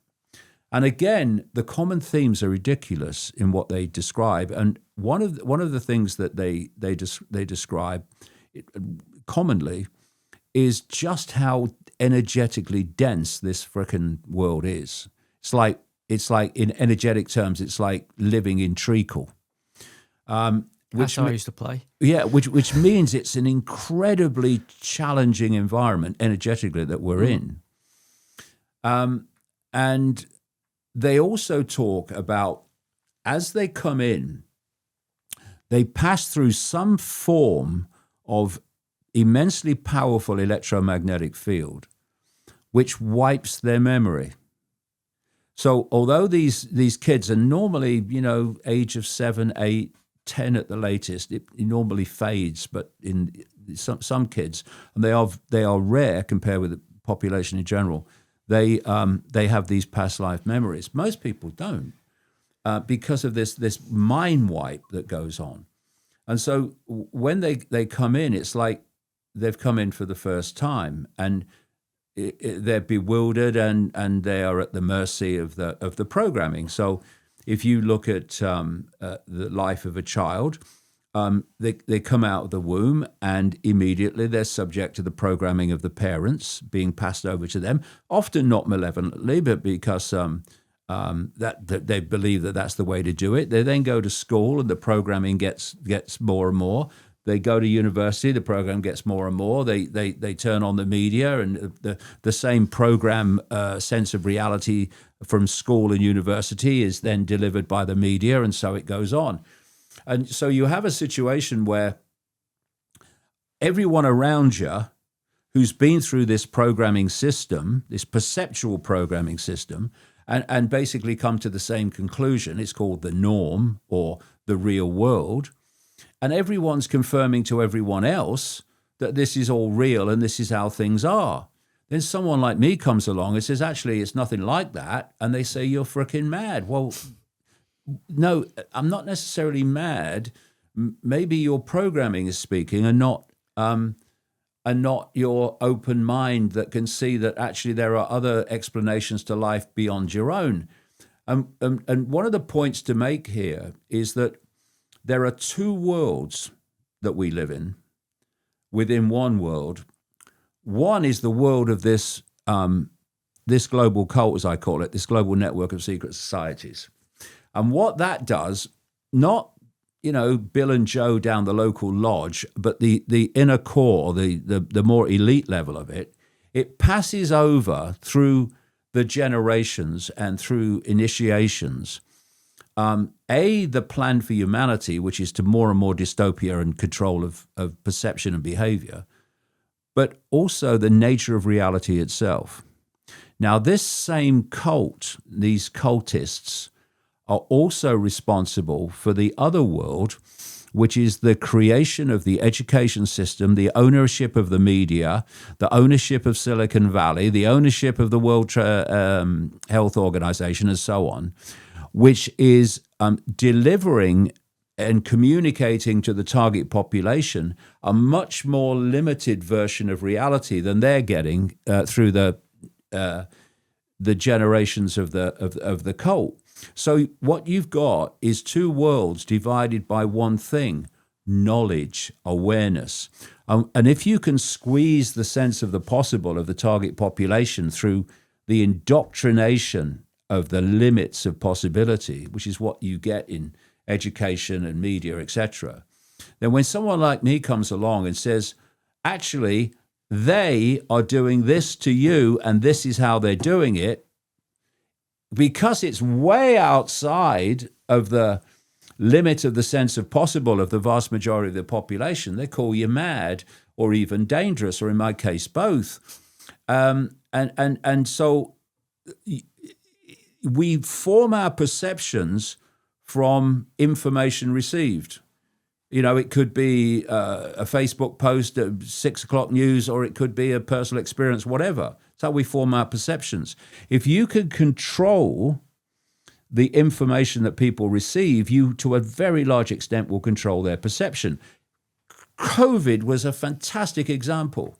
And again, the common themes are ridiculous in what they describe. And one of the things that they describe commonly is just how energetically dense this frickin' world is. It's like in energetic terms, it's like living in treacle. That's how I used to play. Yeah, which means it's an incredibly challenging environment energetically that we're in. And they also talk about, as they come in, they pass through some form of immensely powerful electromagnetic field, which wipes their memory. So although these kids are normally, age of 7, 8, 10 at the latest, it normally fades, but in some kids, and they are rare compared with the population in general, they have these past life memories. Most people don't, because of this mind wipe that goes on. And so when they come in, it's like they've come in for the first time, and they're bewildered and they are at the mercy of the programming. So if you look at the life of a child, they come out of the womb and immediately they're subject to the programming of the parents being passed over to them, often not malevolently, but because that they believe that that's the way to do it. They then go to school and the programming gets more and more. They go to university, the program gets more and more. They turn on the media, and the same program sense of reality from school and university is then delivered by the media, and so it goes on. And so you have a situation where everyone around you who's been through this programming system, this perceptual programming system, and basically come to the same conclusion, it's called the norm or the real world, and everyone's confirming to everyone else that this is all real and this is how things are. Then someone like me comes along and says, actually, it's nothing like that. And they say, you're freaking mad. Well, no, I'm not necessarily mad. Maybe your programming is speaking and not your open mind that can see that actually there are other explanations to life beyond your own. And one of the points to make here is that there are two worlds that we live in within one world, One is the world of this this global cult, as I call it, this global network of secret societies. And what that does, not, Bill and Joe down the local lodge, but the inner core, the more elite level of it, it passes over through the generations and through initiations. The plan for humanity, which is to more and more dystopia and control of perception and behavior, but also the nature of reality itself. Now, this same cult, these cultists, are also responsible for the other world, which is the creation of the education system, the ownership of the media, the ownership of Silicon Valley, the ownership of the World Health Organization, and so on, which is delivering and communicating to the target population a much more limited version of reality than they're getting through the generations of the cult. So what you've got is two worlds divided by one thing: knowledge, awareness. And if you can squeeze the sense of the possible of the target population through the indoctrination of the limits of possibility, which is what you get in education and media, etc., then when someone like me comes along and says, actually, they are doing this to you and this is how they're doing it, because it's way outside of the limit of the sense of possible of the vast majority of the population, they call you mad or even dangerous, or in my case, both. And so we form our perceptions from information received. It could be a Facebook post at 6 o'clock news, or it could be a personal experience, whatever. It's how we form our perceptions. If you can control the information that people receive, you, to a very large extent, will control their perception. COVID was a fantastic example.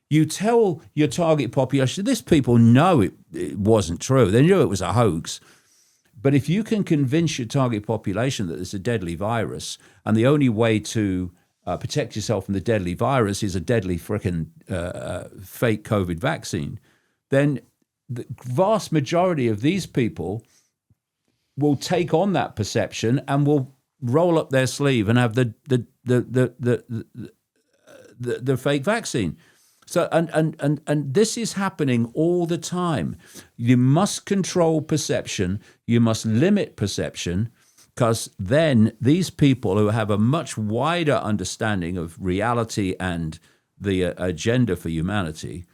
You tell your target population, this people know it wasn't true. They knew it was a hoax. But if you can convince your target population that it's a deadly virus, and the only way to protect yourself from the deadly virus is a deadly frickin' fake COVID vaccine, then the vast majority of these people will take on that perception and will roll up their sleeve and have the fake vaccine. So and this is happening all the time. You must control perception. You must limit perception, because then these people who have a much wider understanding of reality and the agenda for humanity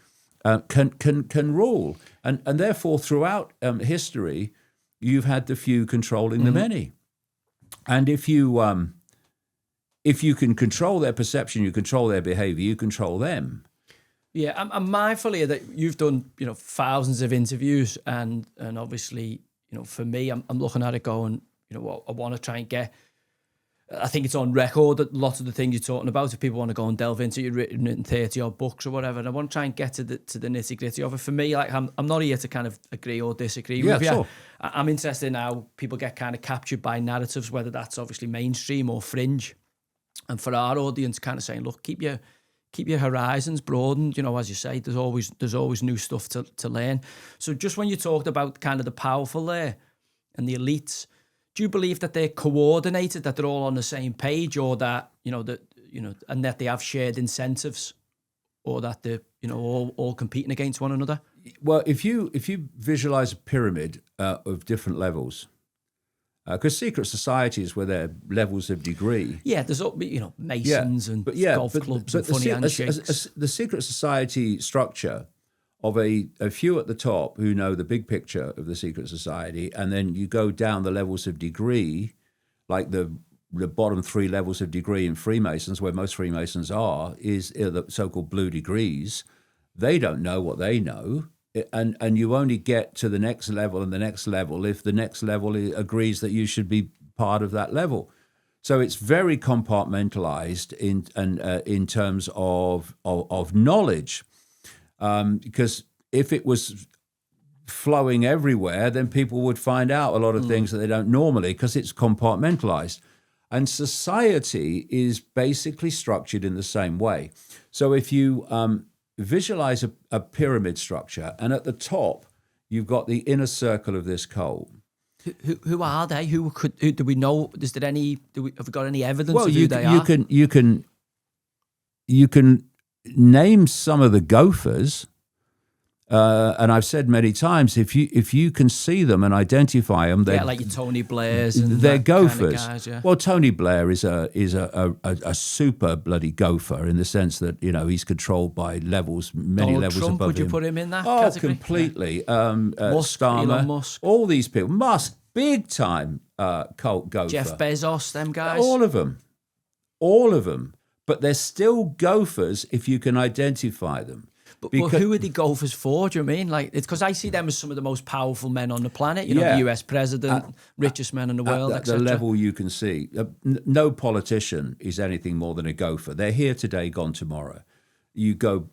can rule. And therefore, throughout history, you've had the few controlling the many. And if you can control their perception, you control their behavior, you control them. Yeah, I'm mindful here that you've done, thousands of interviews, and obviously, for me, I'm looking at it going, I want to try and get. I think it's on record that lots of the things you're talking about, if people want to go and delve into, you've written in 30 odd books or whatever, and I want to try and get to the nitty gritty of it. For me, like I'm not here to kind of agree or disagree with you. Sure. I'm interested in how people get kind of captured by narratives, whether that's obviously mainstream or fringe, and for our audience, kind of saying, look, keep your horizons broadened. As you say, there's always new stuff to learn. So just when you talked about kind of the powerful there and the elites, do you believe that they're coordinated, that they're all on the same page, or that and that they have shared incentives, or that they're all competing against one another? Well, if you visualize a pyramid of different levels, because secret societies where there are levels of degree. Yeah, there's Masons and golf clubs and funny handshakes. The secret society structure of a few at the top who know the big picture of the secret society, and then you go down the levels of degree, like the bottom 3 levels of degree in Freemasons, where most Freemasons is the so-called blue degrees. They don't know what they know. And you only get to the next level and the next level if the next level agrees that you should be part of that level. So it's very compartmentalized in terms of knowledge, because if it was flowing everywhere, then people would find out a lot of things that they don't normally, because it's compartmentalized. And society is basically structured in the same way. So if you visualize a pyramid structure, and at the top you've got the inner circle of this cult. Who are they? Who do we know? Have we got any evidence Well, of who they are? You can name some of the gophers, and I've said many times, if you can see them and identify them, they're like your Tony Blairs and they're that gophers. Kind of guys, yeah. Well, Tony Blair is a super bloody gopher in the sense that he's controlled by many Donald levels Trump, above would you him. put him in that Oh, category? completely. Musk, Starmer, Elon Musk, all these people, Musk, big time cult gopher. Jeff Bezos, them guys. All of them. But they're still gophers if you can identify them. But who are the gophers for? Do you mean it's because I see them as some of the most powerful men on the planet? The US president, richest men in the world, at the etc. level you can see, no politician is anything more than a gopher. They're here today, gone tomorrow. You go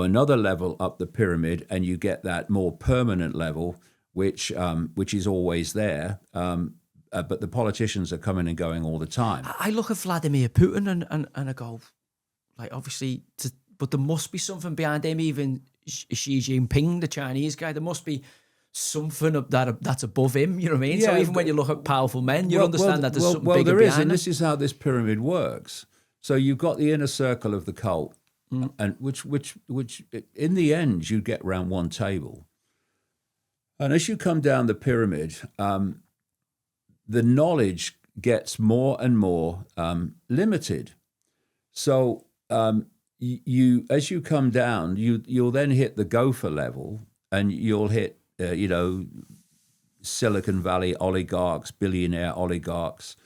another level up the pyramid, and you get that more permanent level, which is always there. But the politicians are coming and going all the time. I look at Vladimir Putin and I go, obviously, but there must be something behind him. Even Xi Jinping, the Chinese guy, there must be something that's above him. You know what I mean? Yeah, so even when you look at powerful men, you understand that there's something bigger there behind is, and him. this is how this pyramid works. So you've got the inner circle of the cult, and which in the end you get round one table. And as you come down the pyramid, the knowledge gets more and more limited. So as you come down, you'll then hit the gopher level, and you'll hit Silicon Valley oligarchs, billionaire oligarchs.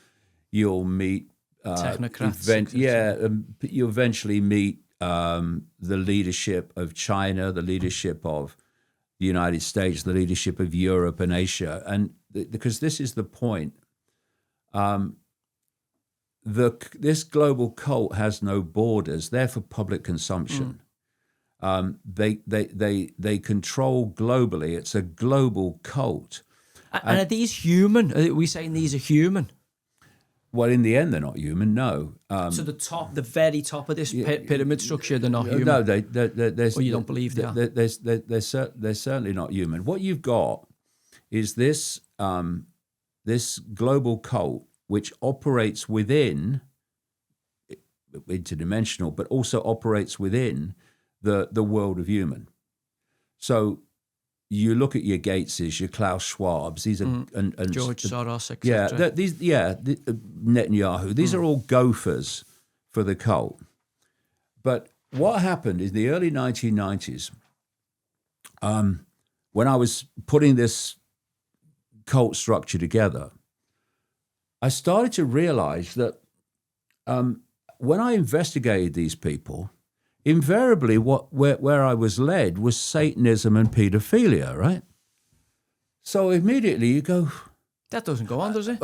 You'll meet technocrats. You eventually meet the leadership of China, the leadership of the United States, the leadership of Europe and Asia, and because this is the point. This global cult has no borders. They're for public consumption. They control globally. It's a global cult. And are these human? Are we saying these are human? Well, in the end, they're not human. No. So the very top of this pyramid structure, they're not human. No, or you don't believe they are. They're certainly not human. What you've got is this global cult, which operates within interdimensional, but also operates within the world of human. So you look at your Gateses, your Klaus Schwabs, these are and George Soros, etc. Netanyahu. These are all gophers for the cult. But what happened in the early 1990s, when I was putting this cult structure together, I started to realize that when I investigated these people, invariably where I was led was Satanism and pedophilia, right? So immediately you go, that doesn't go on, does it?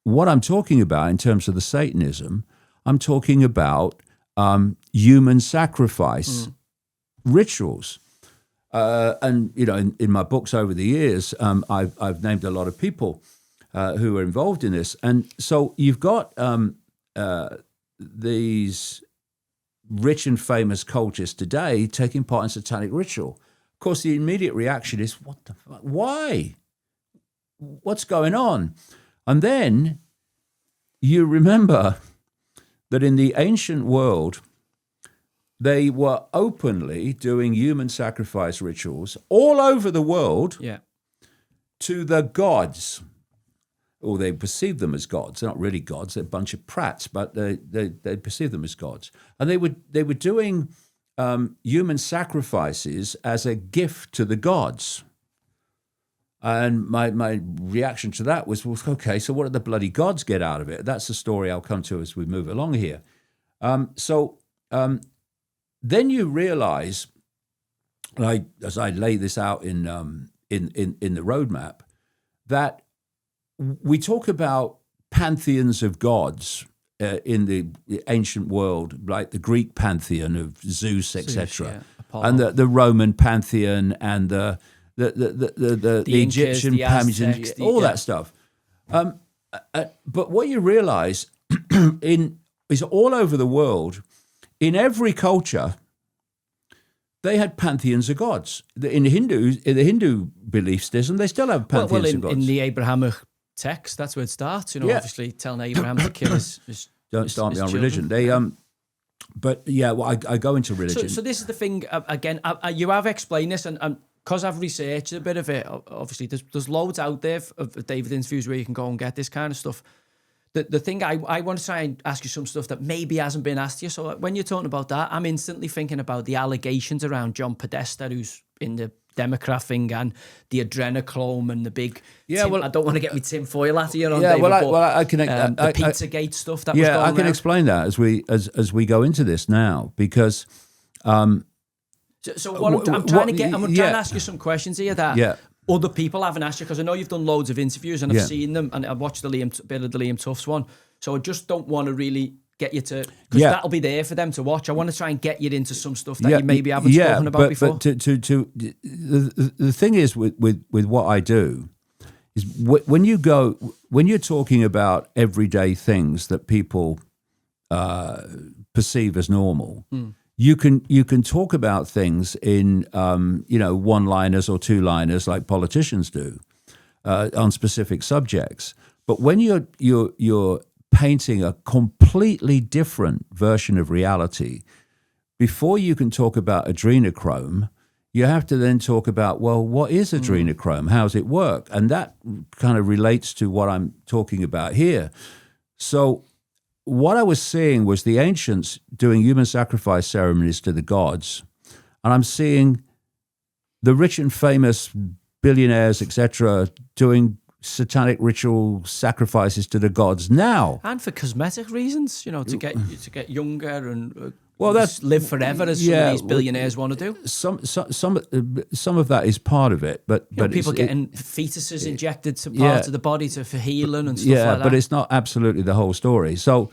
What I'm talking about in terms of the Satanism, I'm talking about human sacrifice rituals. And in my books over the years, I've named a lot of people who are involved in this, and so you've got these rich and famous cultists today taking part in satanic ritual. Of course, the immediate reaction is, "What the fuck? Why? What's going on?" And then you remember that in the ancient world, they were openly doing human sacrifice rituals all over the world to the gods. Or they perceived them as gods. They're not really gods. They're a bunch of prats, but they perceive them as gods. And they were doing human sacrifices as a gift to the gods. And my reaction to that was, well, okay, so what did the bloody gods get out of it? That's the story I'll come to as we move along here. Then you realize, as I lay this out in the roadmap, that we talk about pantheons of gods in the ancient world, like the Greek pantheon of Zeus, etc., and the Roman pantheon and the Egyptian pantheon, all that stuff. But what you realize is all over the world in every culture, they had pantheons of gods. In the Hindu belief system, they still have pantheons of gods. In the Abrahamic text, that's where it starts. Obviously telling Abraham to kill his don't start me on children. religion. But yeah, well, I go into religion. So this is the thing. Again, you have explained this, and because I've researched a bit of it, obviously there's loads out there of David interviews where you can go and get this kind of stuff. The thing I want to try and ask you some stuff that maybe hasn't been asked you. So when you're talking about that, I'm instantly thinking about the allegations around John Podesta, who's in the Democrat thing, and the adrenochrome and the big. Yeah, I don't want to get me tinfoil at you. Yeah, David, I can. The Pizzagate stuff that was going on. I can explain that as we go into this now, because. So what I'm trying to ask you some questions here that other people haven't asked you, because I know you've done loads of interviews and I've seen them, and I've watched bit of the Liam Tufts one. So I just don't want to really get you to, because that'll be there for them to watch. I want to try and get you into some stuff that you maybe haven't spoken about before. But the thing is with what I do is when you're talking about everyday things that people perceive as normal. You can talk about things in one-liners or two-liners like politicians do on specific subjects. But when you're painting a completely different version of reality, before you can talk about adrenochrome, you have to then talk about, well, what is adrenochrome? How does it work? And that kind of relates to what I'm talking about here. So what I was seeing was the ancients doing human sacrifice ceremonies to the gods, and I'm seeing the rich and famous billionaires, etc., doing satanic ritual sacrifices to the gods now, and for cosmetic reasons, to get younger and that's live forever, as some of these billionaires want to do. Some of that is part of it, but people getting fetuses injected to parts of the body for healing and stuff like that. But it's not absolutely the whole story. So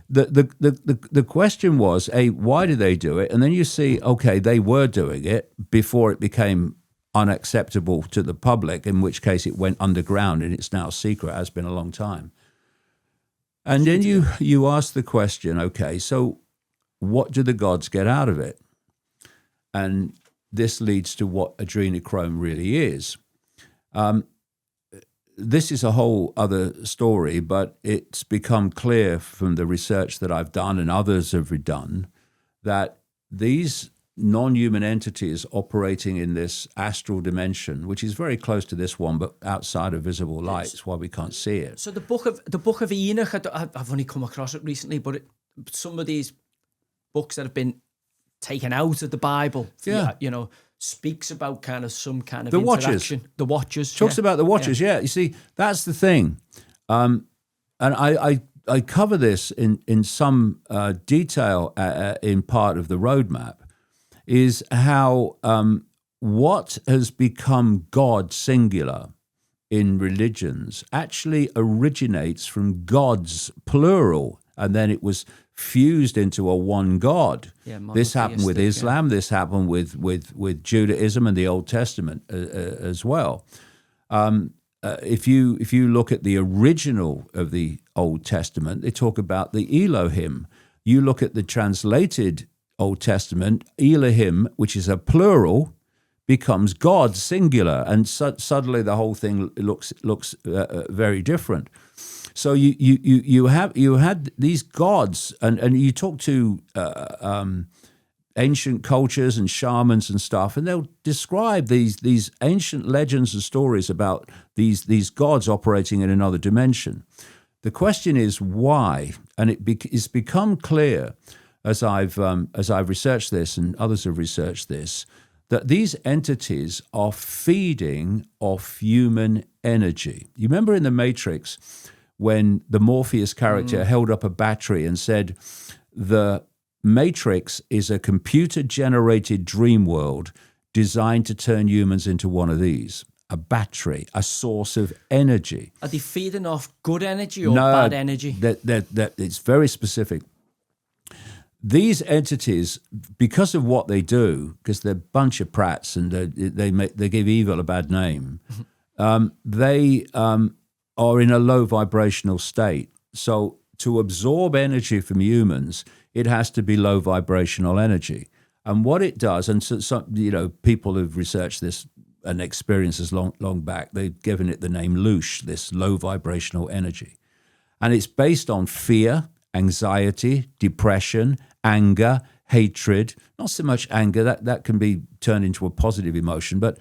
the question was, why did they do it? And then you see, okay, they were doing it before it became unacceptable to the public, in which case it went underground and it's now secret, has been a long time. And then you ask the question, okay, so what do the gods get out of it? And this leads to what adrenochrome really is. This is a whole other story, but it's become clear from the research that I've done and others have done that these non-human entities operating in this astral dimension, which is very close to this one, but outside of visible light, is why we can't see it. So the book of Enoch, I've only come across it recently, but some of these books that have been taken out of the Bible, speaks about kind of some kind of interaction. The Watchers. Talks about the Watchers, You see, that's the thing. And I cover this in some detail in part of the roadmap, is how what has become God singular in religions actually originates from gods plural, and then it was fused into a one God. This happened with Islam. This happened with Judaism and the Old Testament as well. If you look at the original of the Old Testament, they talk about the Elohim. You look at the translated Old Testament, Elohim, which is a plural, becomes God singular, and suddenly the whole thing looks very different. So you had these gods, and you talk to ancient cultures and shamans and stuff, and they'll describe these ancient legends and stories about these gods operating in another dimension. The question is why, and it's become clear as I've researched this and others have researched this, that these entities are feeding off human energy. You remember in The Matrix when the Morpheus character held up a battery and said, the Matrix is a computer-generated dream world designed to turn humans into one of these, a battery, a source of energy. Are they feeding off good energy or bad energy? That it's very specific. These entities, because of what they do, because they're a bunch of prats and they give evil a bad name, they are in a low vibrational state. So to absorb energy from humans it has to be low vibrational energy. And what it does, and so people who've researched this and experienced this long back, they've given it the name loosh, this low vibrational energy. And it's based on fear, anxiety, depression, anger, hatred. Not so much anger, that can be turned into a positive emotion, but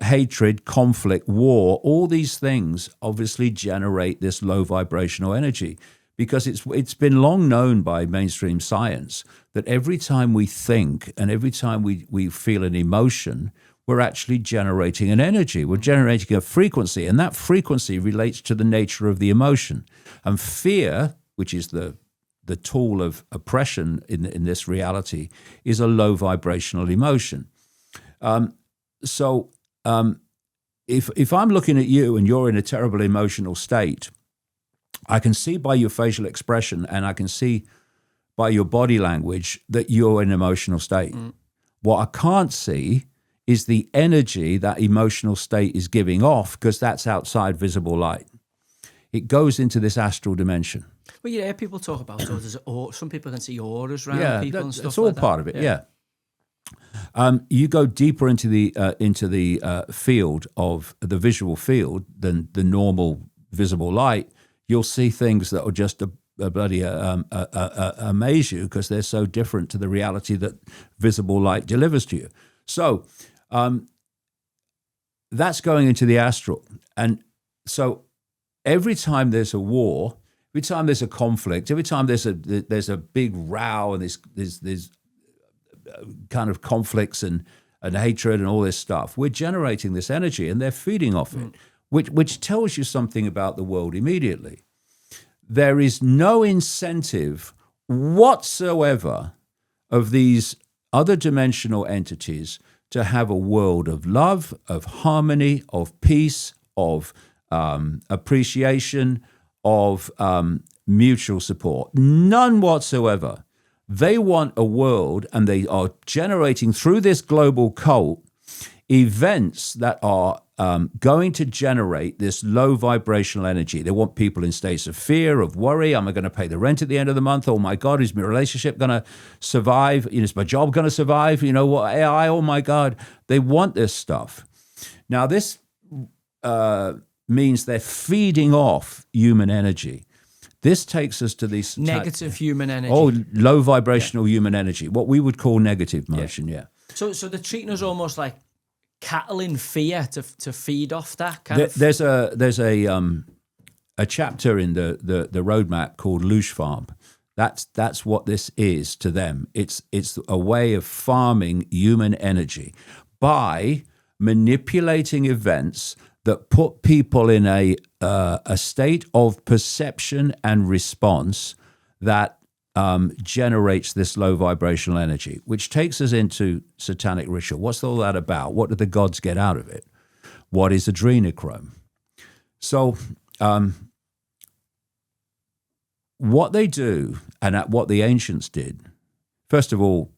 hatred, conflict, war, all these things obviously generate this low vibrational energy, because it's been long known by mainstream science that every time we think and every time we feel an emotion, we're actually generating an energy. We're generating a frequency, and that frequency relates to the nature of the emotion. And fear, which is the tool of oppression in this reality, is a low vibrational emotion. So if I'm looking at you and you're in a terrible emotional state, I can see by your facial expression and I can see by your body language that you're in an emotional state. What I can't see is the energy that emotional state is giving off, because that's outside visible light. It goes into this astral dimension. Well, yeah, people talk about some people can see auras around people and stuff. It's all like part of it. Yeah. You go deeper into the field of the visual field than the normal visible light, you'll see things that will just bloody amaze you, because they're so different to the reality that visible light delivers to you. So that's going into the astral. And so every time there's a war, every time there's a conflict, every time there's a big row and there's kind of conflicts and hatred and all this stuff, we're generating this energy and they're feeding off it, which tells you something about the world immediately. There is no incentive whatsoever of these other dimensional entities to have a world of love, of harmony, of peace, of appreciation, of mutual support. None whatsoever. They want a world, and they are generating through this global cult events that are going to generate this low vibrational energy. They want people in states of fear, of worry. Am I going to pay the rent at the end of the month? Oh my God, is my relationship going to survive? Is my job going to survive? What AI? Oh my God. They want this stuff. Now this means they're feeding off human energy. This takes us to these negative human energy. Oh, low vibrational human energy, what we would call negative motion. Yeah. So they're treating us almost like cattle in fear to feed off that kind of. There's a chapter in the roadmap called Loosh Farm. That's what this is to them. It's a way of farming human energy by manipulating events that put people in a state of perception and response that generates this low vibrational energy, which takes us into satanic ritual. What's all that about? What do the gods get out of it? What is adrenochrome? So what they do, and what the ancients did, first of all,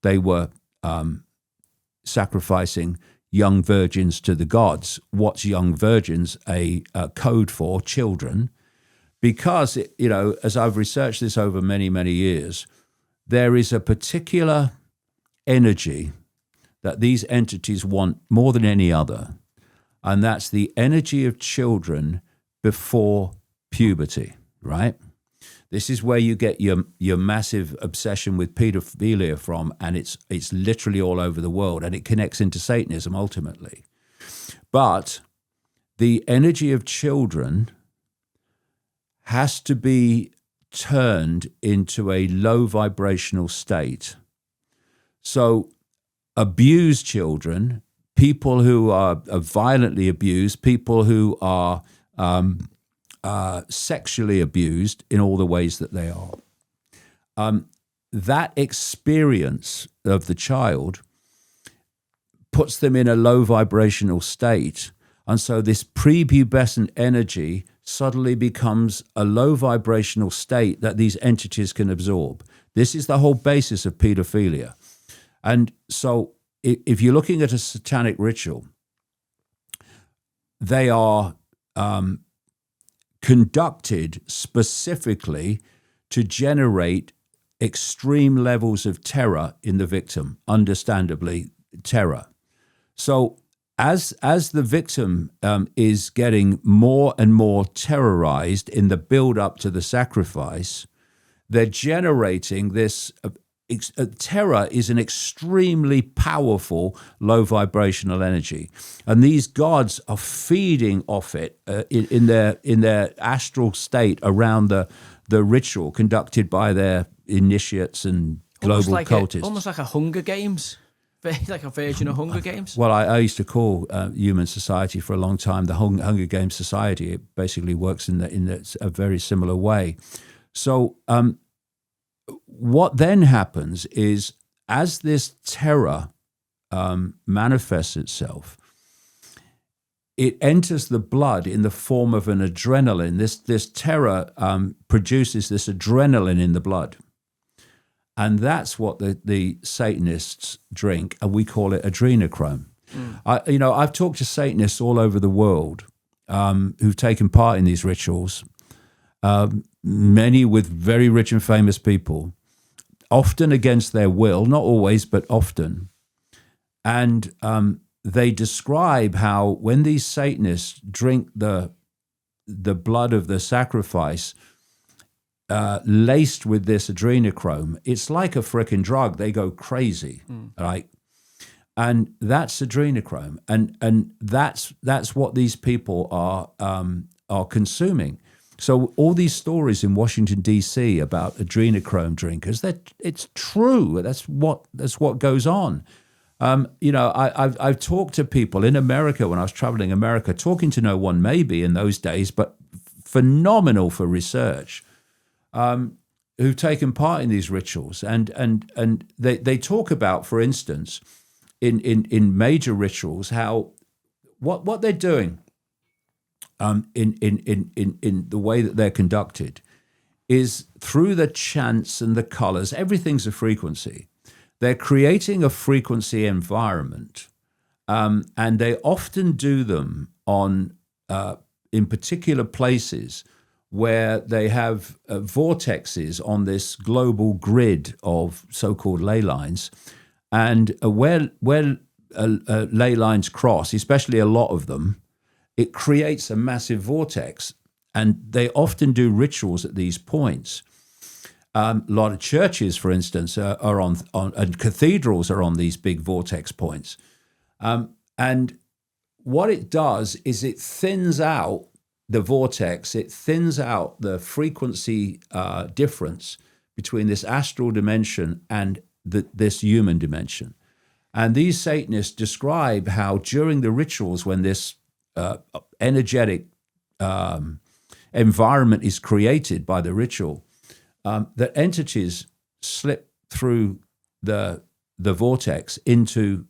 they were sacrificing young virgins to the gods. What's young virgins? A code for children. Because, as I've researched this over many, many years, there is a particular energy that these entities want more than any other, and that's the energy of children before puberty, right? This is where you get your massive obsession with pedophilia from, and it's literally all over the world, and it connects into Satanism ultimately. But the energy of children has to be turned into a low vibrational state. So abused children, people who are violently abused, people who are sexually abused in all the ways that they are, that experience of the child puts them in a low vibrational state. And so this prepubescent energy suddenly becomes a low vibrational state that these entities can absorb. This is the whole basis of pedophilia. And so if you're looking at a satanic ritual, they are conducted specifically to generate extreme levels of terror in the victim, understandably, terror. So as the victim is getting more and more terrorized in the build-up to the sacrifice, they're generating this. Terror is an extremely powerful low vibrational energy, and these gods are feeding off it in their astral state around the ritual conducted by their initiates and global cultists. Almost like a Hunger Games, like a version of Hunger Games. Well, I used to call human society for a long time the Hunger Games Society. It basically works in a very similar way. So what then happens is, as this terror manifests itself, it enters the blood in the form of an adrenaline. This terror produces this adrenaline in the blood. And that's what the Satanists drink, and we call it adrenochrome. I've talked to Satanists all over the world who've taken part in these rituals, many with very rich and famous people, often against their will, not always, but often. And they describe how when these Satanists drink the blood of the sacrifice, laced with this adrenochrome, it's like a frickin' drug. They go crazy, right? And that's adrenochrome, and that's what these people are consuming. So all these stories in Washington D.C. about adrenochrome drinkers, it's true. That's what goes on. I've talked to people in America when I was traveling America, talking to no one maybe in those days, but phenomenal for research, who've taken part in these rituals, and they talk about, for instance, in major rituals, how what they're doing in the way that they're conducted is through the chants and the colors. Everything's a frequency. They're creating a frequency environment, and they often do them in particular places where they have vortexes on this global grid of so-called ley lines, and where ley lines cross, especially a lot of them, it creates a massive vortex, and they often do rituals at these points. A lot of churches, for instance, are on and cathedrals are on these big vortex points. And what it does is it thins out the vortex, it thins out the frequency difference between this astral dimension and this human dimension. And these Satanists describe how during the rituals, when this energetic environment is created by the ritual, that entities slip through the vortex into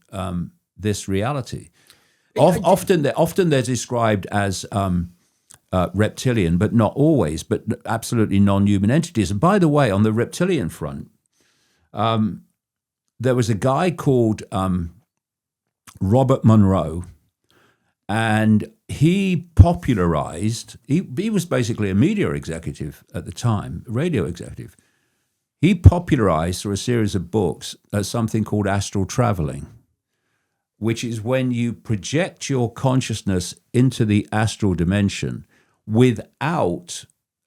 this reality. Often they're described as reptilian, but not always, but absolutely non-human entities. And by the way, on the reptilian front, there was a guy called Robert Monroe, and he popularized, he was basically a media executive at the time, radio executive. He popularized through a series of books something called astral traveling, which is when you project your consciousness into the astral dimension without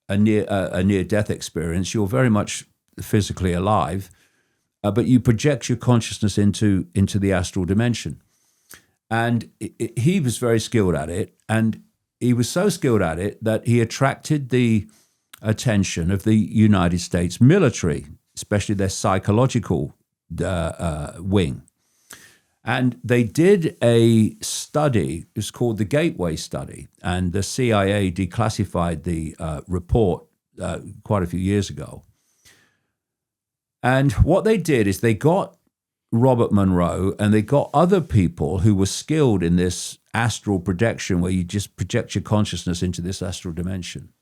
a near-death experience. You're very much physically alive, but you project your consciousness into the astral dimension. And he was very skilled at it, and he was so skilled at it that he attracted the attention of the United States military, especially their psychological wing. And they did a study, it was called the Gateway Study, and the CIA declassified the report quite a few years ago. And what they did is they got Robert Monroe and they got other people who were skilled in this astral projection, where you just project your consciousness into this astral dimension.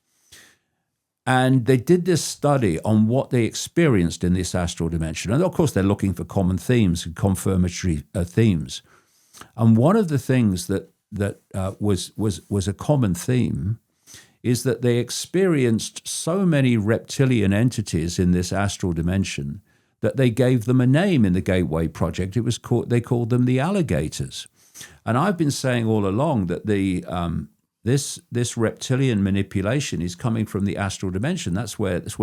And they did this study on what they experienced in this astral dimension. And of course, they're looking for common themes and confirmatory themes. And one of the things that was a common theme is that they experienced so many reptilian entities in this astral dimension that they gave them a name in the Gateway Project. They called them the alligators. And I've been saying all along that this reptilian manipulation is coming from the astral dimension. That's where the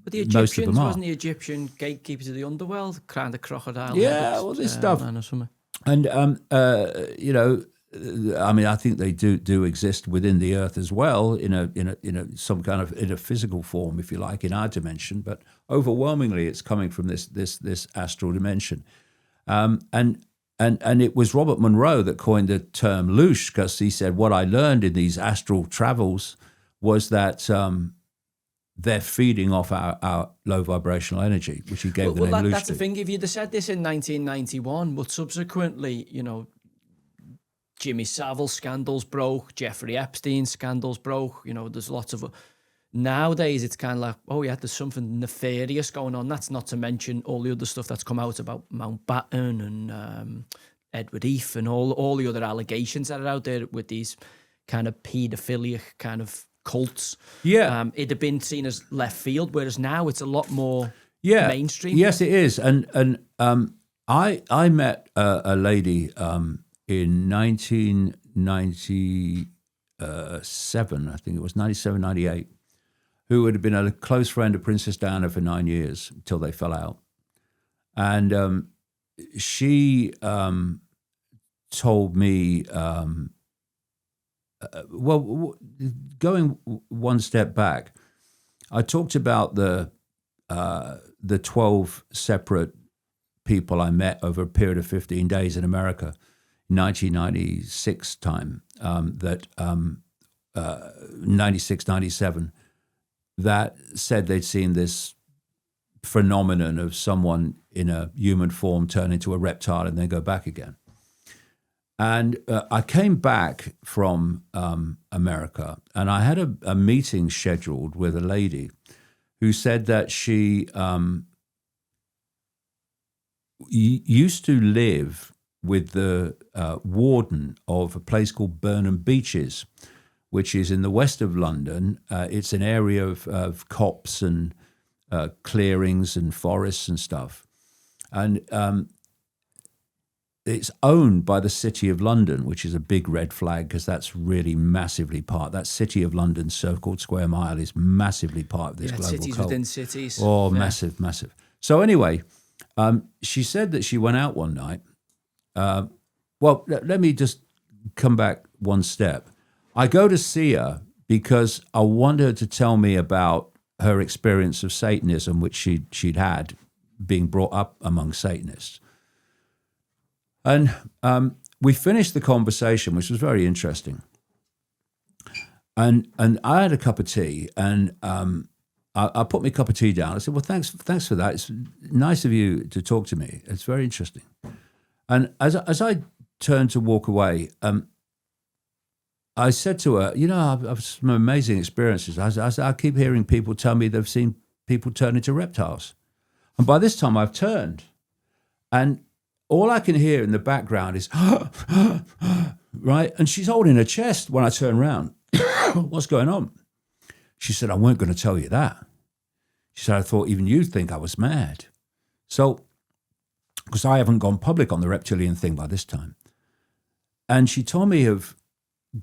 But the most of them Egyptians, are. wasn't the Egyptian gatekeepers of the underworld, kind of crocodile? Yeah, all this stuff. Man or something. And you know, I mean, I think they do exist within the earth as well, in some kind of in a physical form, if you like, in our dimension. But overwhelmingly, it's coming from this astral dimension. And it was Robert Monroe that coined the term loosh, because he said, what I learned in these astral travels was that they're feeding off our low vibrational energy, which he gave the name loosh. That's the thing. If you'd have said this in 1991, but subsequently, you know, Jimmy Savile scandals broke, Jeffrey Epstein scandals broke, you know, there's lots of... Nowadays, it's kind of like, oh yeah, there's something nefarious going on. That's not to mention all the other stuff that's come out about Mountbatten and Edward Heath and all the other allegations that are out there with these kind of paedophilic kind of cults. Yeah. It'd have been seen as left field, whereas now it's a lot more mainstream. Yes, it is. And I met a lady in 1997, I think it was 97, 98, who had been a close friend of Princess Diana for 9 years until they fell out. And she told me, going one step back, I talked about the 12 separate people I met over a period of 15 days in America, 1996 time, 96, 97, that said they'd seen this phenomenon of someone in a human form turn into a reptile and then go back again. And I came back from America, and I had a meeting scheduled with a lady who said that she used to live with the warden of a place called Burnham Beeches, which is in the west of London. It's an area of copse and clearings and forests and stuff. And it's owned by the City of London, which is a big red flag because that's really massively part. That City of London so-called square mile is massively part of this global cities cult. within cities. Oh, massive, massive. So anyway, she said that she went out one night. Well, let me just come back one step. I go to see her because I want her to tell me about her experience of Satanism, which she'd had being brought up among Satanists. And we finished the conversation, which was very interesting. And I had a cup of tea, and I put my cup of tea down. I said, well, thanks for that. It's nice of you to talk to me. It's very interesting. And as I turned to walk away, I said to her, you know, I've had some amazing experiences. I keep hearing people tell me they've seen people turn into reptiles. And by this time I've turned. And all I can hear in the background is, right? And she's holding her chest when I turn around. What's going on? She said, I weren't going to tell you that. She said, I thought even you'd think I was mad. So, because I haven't gone public on the reptilian thing by this time. And she told me of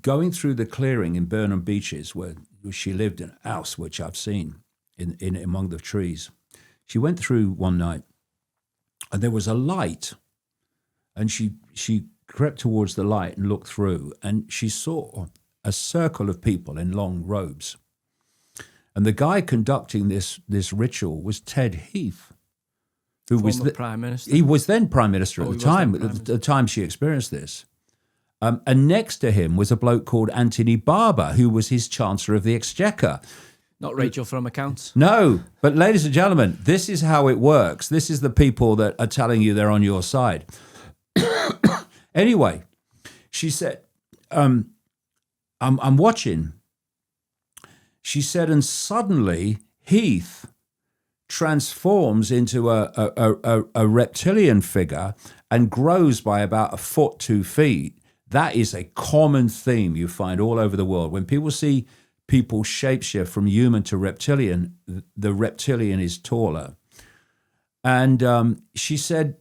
going through the clearing in Burnham Beeches, where she lived in a house, which I've seen in among the trees. She went through one night, and there was a light, and she crept towards the light and looked through, and she saw a circle of people in long robes. And the guy conducting this ritual was Ted Heath, who was the Prime Minister. He was then Prime Minister at the time she experienced this. And next to him was a bloke called Anthony Barber, who was his Chancellor of the Exchequer. Not Rachel from accounts. No, but ladies and gentlemen, this is how it works. This is the people that are telling you they're on your side. Anyway, she said, I'm watching. She said, and suddenly Heath transforms into a reptilian figure and grows by about 1 foot 2 feet. that is a common theme you find all over the world. When people see people shapeshift from human to reptilian, the reptilian is taller. And she said,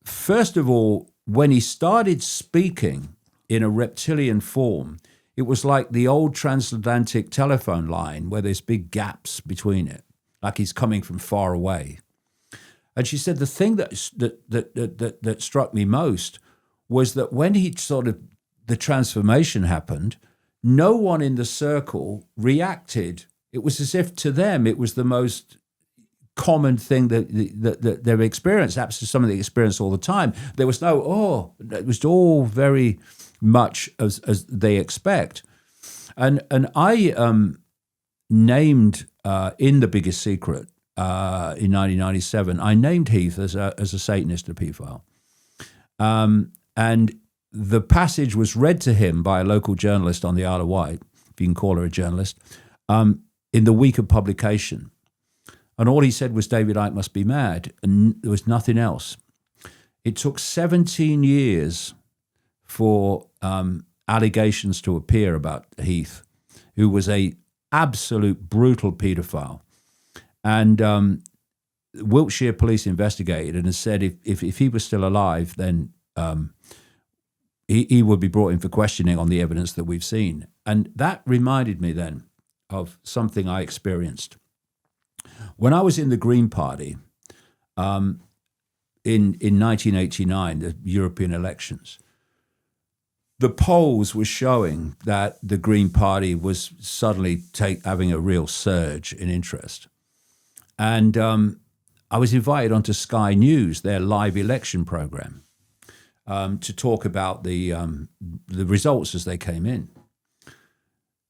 first of all, when he started speaking in a reptilian form, it was like the old transatlantic telephone line where there's big gaps between it, like he's coming from far away. And she said the thing that struck me most was that when the transformation happened, no one in the circle reacted. It was as if to them it was the most common thing that they've experienced, absolutely something they experience all the time. There was no, it was all very much as they expect. And I named in The Biggest Secret in 1997, I named Heath as a Satanist, a pedophile. And the passage was read to him by a local journalist on the Isle of Wight, if you can call her a journalist, in the week of publication. And all he said was, David Icke must be mad, and there was nothing else. It took 17 years for allegations to appear about Heath, who was a absolute brutal paedophile. And Wiltshire police investigated and said if he was still alive, then he would be brought in for questioning on the evidence that we've seen. And that reminded me then of something I experienced. When I was in the Green Party in 1989, the European elections, the polls were showing that the Green Party was suddenly having a real surge in interest. And I was invited onto Sky News, their live election program, to talk about the results as they came in.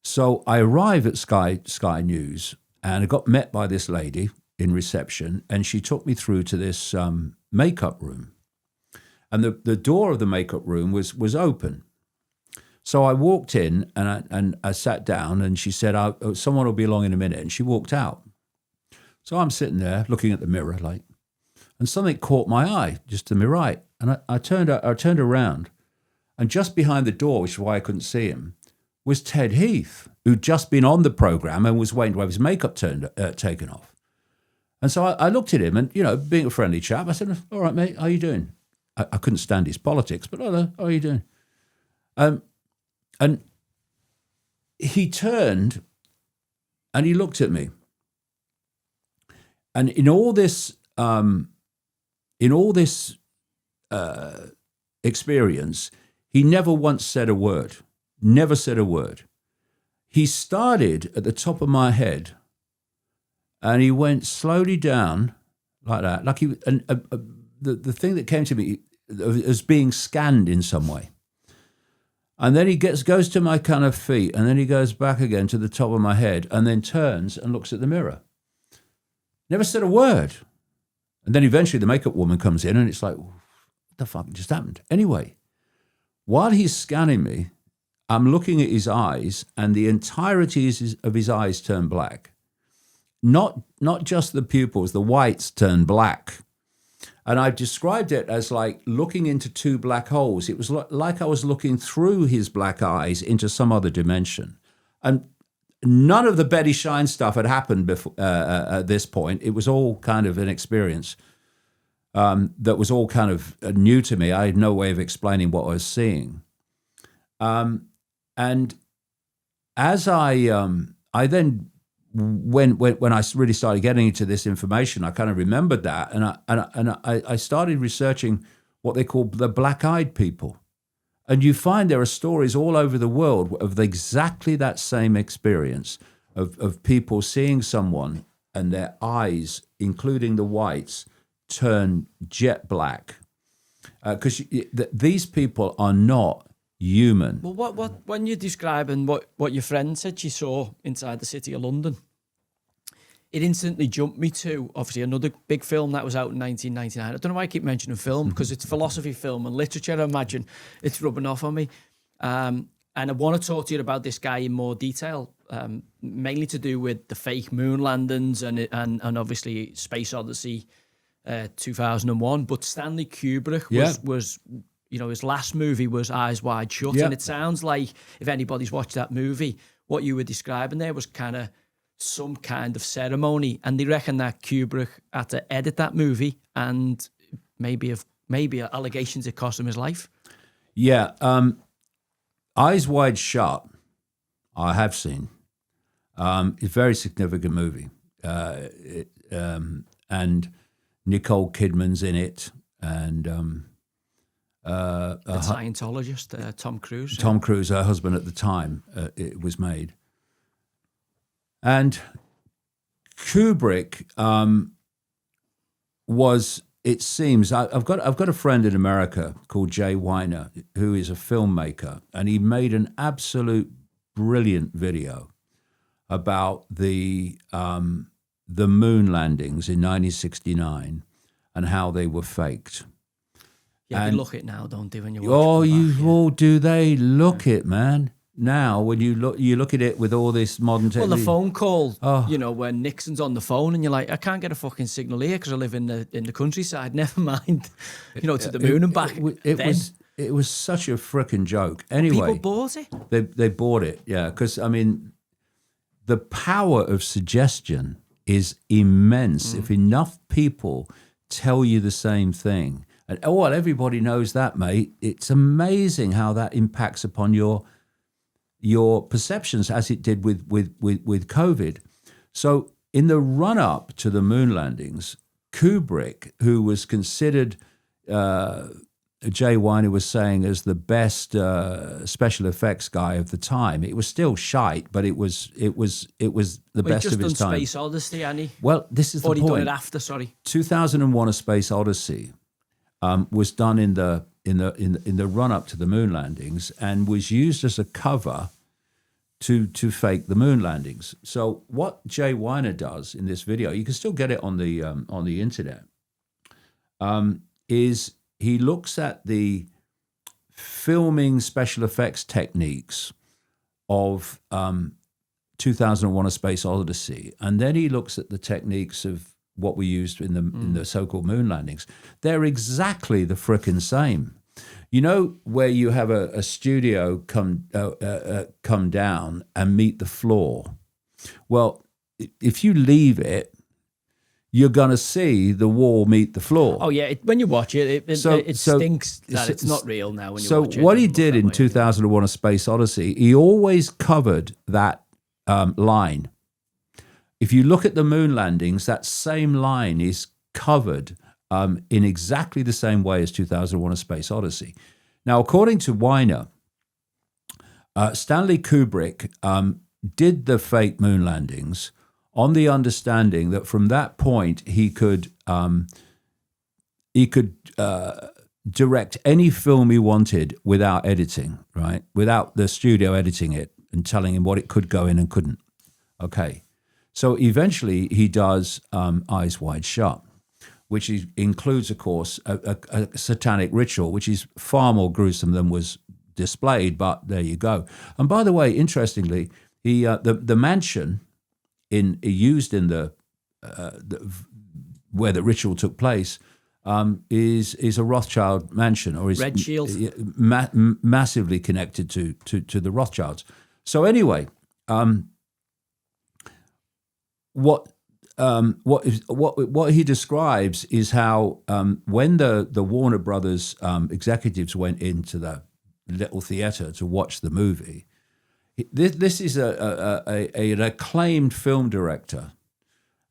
So I arrived at Sky News, and I got met by this lady in reception, and she took me through to this makeup room. And the door of the makeup room was open. So I walked in and I sat down, and she said, someone will be along in a minute. And she walked out. So I'm sitting there looking at the mirror, and something caught my eye just to my right. And I turned around, and just behind the door, which is why I couldn't see him, was Ted Heath, who'd just been on the program and was waiting to have his makeup taken off. And so I looked at him, and, being a friendly chap, I said, all right, mate, how you doing? I couldn't stand his politics, but hello, how are you doing? And he turned and he looked at me. And in all this experience, he never once said a word. Never said a word. He started at the top of my head, and he went slowly down like that, like he. And the thing that came to me as being scanned in some way. And then he goes to my kind of feet, and then he goes back again to the top of my head, and then turns and looks at the mirror. Never said a word. And then eventually the makeup woman comes in, and it's like, what the fuck just happened? Anyway, while he's scanning me, I'm looking at his eyes, and the entirety of his eyes turn black. Not just the pupils, the whites turn black. And I've described it as like looking into two black holes. It was like I was looking through his black eyes into some other dimension. And none of the Betty Shine stuff had happened before at this point. It was all kind of an experience that was all kind of new to me. I had no way of explaining what I was seeing. And as I then, when I really started getting into this information, I kind of remembered that, and I started researching what they call the black-eyed people. And you find there are stories all over the world of exactly that same experience of people seeing someone and their eyes, including the whites, turn jet black. Because these people are not human. Well, what when you're describing what your friend said she saw inside the City of London, it instantly jumped me to, obviously, another big film that was out in 1999. I don't know why I keep mentioning film, because it's philosophy film and literature. I imagine it's rubbing off on me. And I want to talk to you about this guy in more detail, mainly to do with the fake moon landings and obviously Space Odyssey 2001. But Stanley Kubrick was his last movie was Eyes Wide Shut. Yeah. And it sounds like, if anybody's watched that movie, what you were describing there was kind of some kind of ceremony. And they reckon that Kubrick had to edit that movie, and maybe allegations it cost him his life. Yeah. Eyes Wide Shut, I have seen. It's a very significant movie. And Nicole Kidman's in it. And The Scientologist, Tom Cruise. Tom Cruise, her husband at the time, it was made. And Kubrick was, it seems, I've got a friend in America called Jay Weiner, who is a filmmaker, and he made an absolute brilliant video about the moon landings in 1969 and how they were faked. Yeah, they look it now, don't they? When you watch do they look it, man? Now, when you look at it with all this modern technology. Well, the phone call, when Nixon's on the phone and you're like, I can't get a fucking signal here because I live in the countryside. Never mind, to the moon and back. It was such a frickin' joke. Anyway, people bought it. They bought it, yeah, because the power of suggestion is immense. If enough people tell you the same thing, and everybody knows that, mate. It's amazing how that impacts upon your perceptions, as it did with COVID. So in the run up to the moon landings, Kubrick, who was considered, Jay Weiner was saying, as the best special effects guy of the time. It was still shite, but it was the best of his time. Space Odyssey, Annie. Well, this is the point. Or he done it after. Sorry. 2001: A Space Odyssey was done in the run up to the moon landings and was used as a cover to fake the moon landings. So what Jay Weiner does in this video, you can still get it on the internet, is he looks at the filming special effects techniques of 2001: A Space Odyssey, and then he looks at the techniques of what we used in the so-called moon landings. They're exactly the frickin' same. You know, where you have a studio come down and meet the floor. Well, if you leave it, you're going to see the wall meet the floor. Oh yeah, when you watch it, it stinks that it's not real now. When you watch it. So what he did in 2001: A Space Odyssey, he always covered that line. If you look at the moon landings, that same line is covered in exactly the same way as 2001: A Space Odyssey. Now, according to Weiner, Stanley Kubrick did the fake moon landings on the understanding that from that point he could direct any film he wanted without editing, right? Without the studio editing it and telling him what it could go in and couldn't. Okay. So eventually he does Eyes Wide Shut, which includes, of course, a satanic ritual, which is far more gruesome than was displayed, but there you go. And by the way, interestingly, the mansion used in the where the ritual took place is a Rothschild mansion, or is Red Shield, massively connected to the Rothschilds. So anyway, what he describes is how when the Warner Brothers executives went into the little theater to watch the movie, this is an acclaimed film director,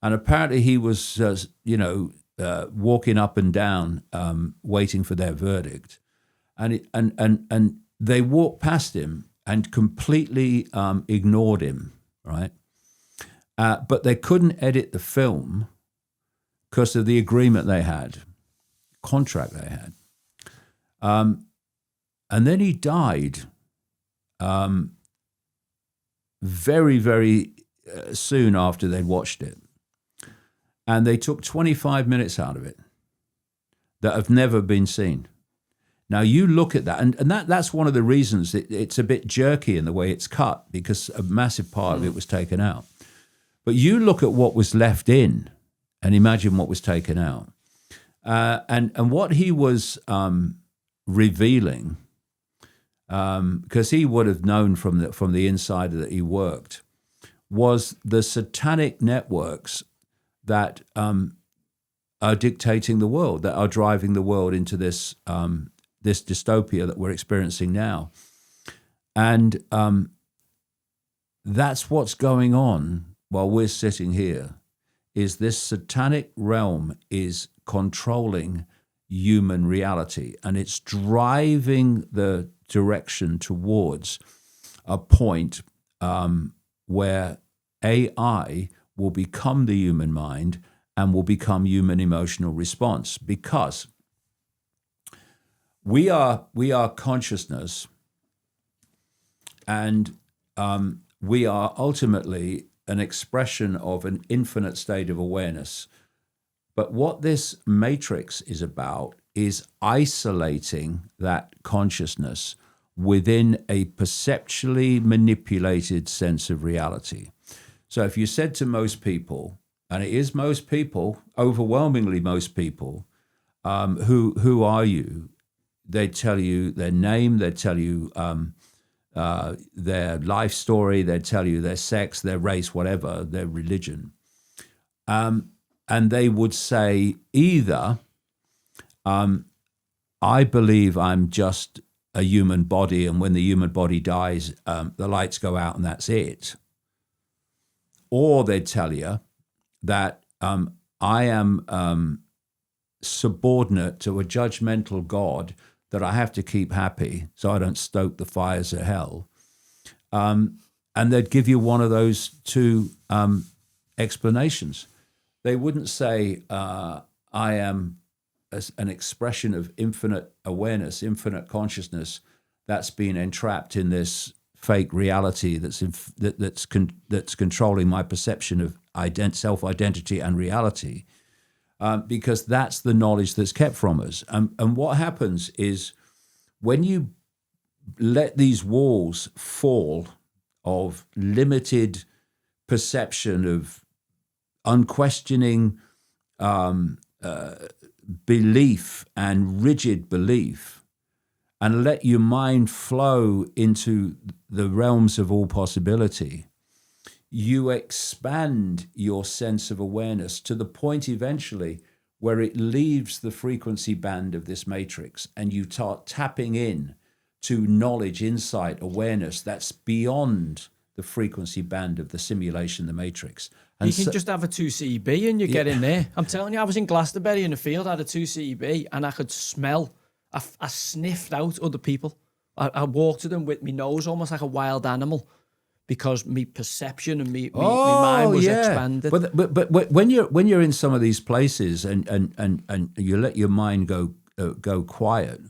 and apparently he was walking up and down waiting for their verdict, and they walked past him and completely ignored him, right? But they couldn't edit the film because of the agreement they had, contract they had. And then he died very, very soon after they'd watched it. And they took 25 minutes out of it that have never been seen. Now, you look at that, and that's one of the reasons it's a bit jerky in the way it's cut, because a massive part of it was taken out. But you look at what was left in and imagine what was taken out. And what he was revealing, because he would have known from the inside that he worked, was the satanic networks that are dictating the world, that are driving the world into this this dystopia that we're experiencing now. And that's what's going on while we're sitting here, is this satanic realm is controlling human reality, and it's driving the direction towards a point where AI will become the human mind and will become human emotional response, because we are consciousness, and we are ultimately an expression of an infinite state of awareness. But what this matrix is about is isolating that consciousness within a perceptually manipulated sense of reality. So if you said to most people, and it is most people, overwhelmingly most people, who are you? They tell you their name, they tell you their life story, they tell you their sex, their race, whatever, their religion. And they would say either, I believe I'm just a human body, and when the human body dies, the lights go out and that's it. Or they'd tell you that I am subordinate to a judgmental God that I have to keep happy so I don't stoke the fires of hell. And they'd give you one of those two explanations. They wouldn't say, I am an expression of infinite awareness, infinite consciousness that's been entrapped in this fake reality that's controlling my perception of self-identity and reality, because that's the knowledge that's kept from us. And what happens is when you let these walls fall of limited perception, of unquestioning belief and rigid belief, and let your mind flow into the realms of all possibility, you expand your sense of awareness to the point eventually where it leaves the frequency band of this matrix, and you start tapping in to knowledge, insight, awareness that's beyond the frequency band of the simulation, the matrix. And you can just have a 2CB and you get in there. I'm telling you, I was in Glastonbury in the field, I had a 2CB, and I could smell, I sniffed out other people. I walked to them with my nose almost like a wild animal, because my perception and my mind was expanded. But when you're in some of these places and you let your mind go quiet,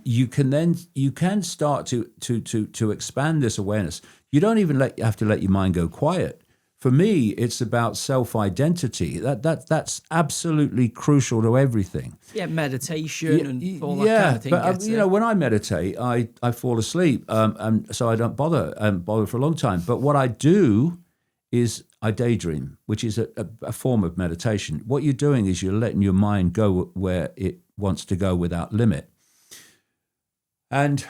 you can start to expand this awareness. You don't even have to let your mind go quiet. For me, it's about self-identity. That's absolutely crucial to everything. Yeah, meditation and all that kind of thing. But when I meditate, I fall asleep, and so I don't bother for a long time. But what I do is I daydream, which is a form of meditation. What you're doing is you're letting your mind go where it wants to go without limit. And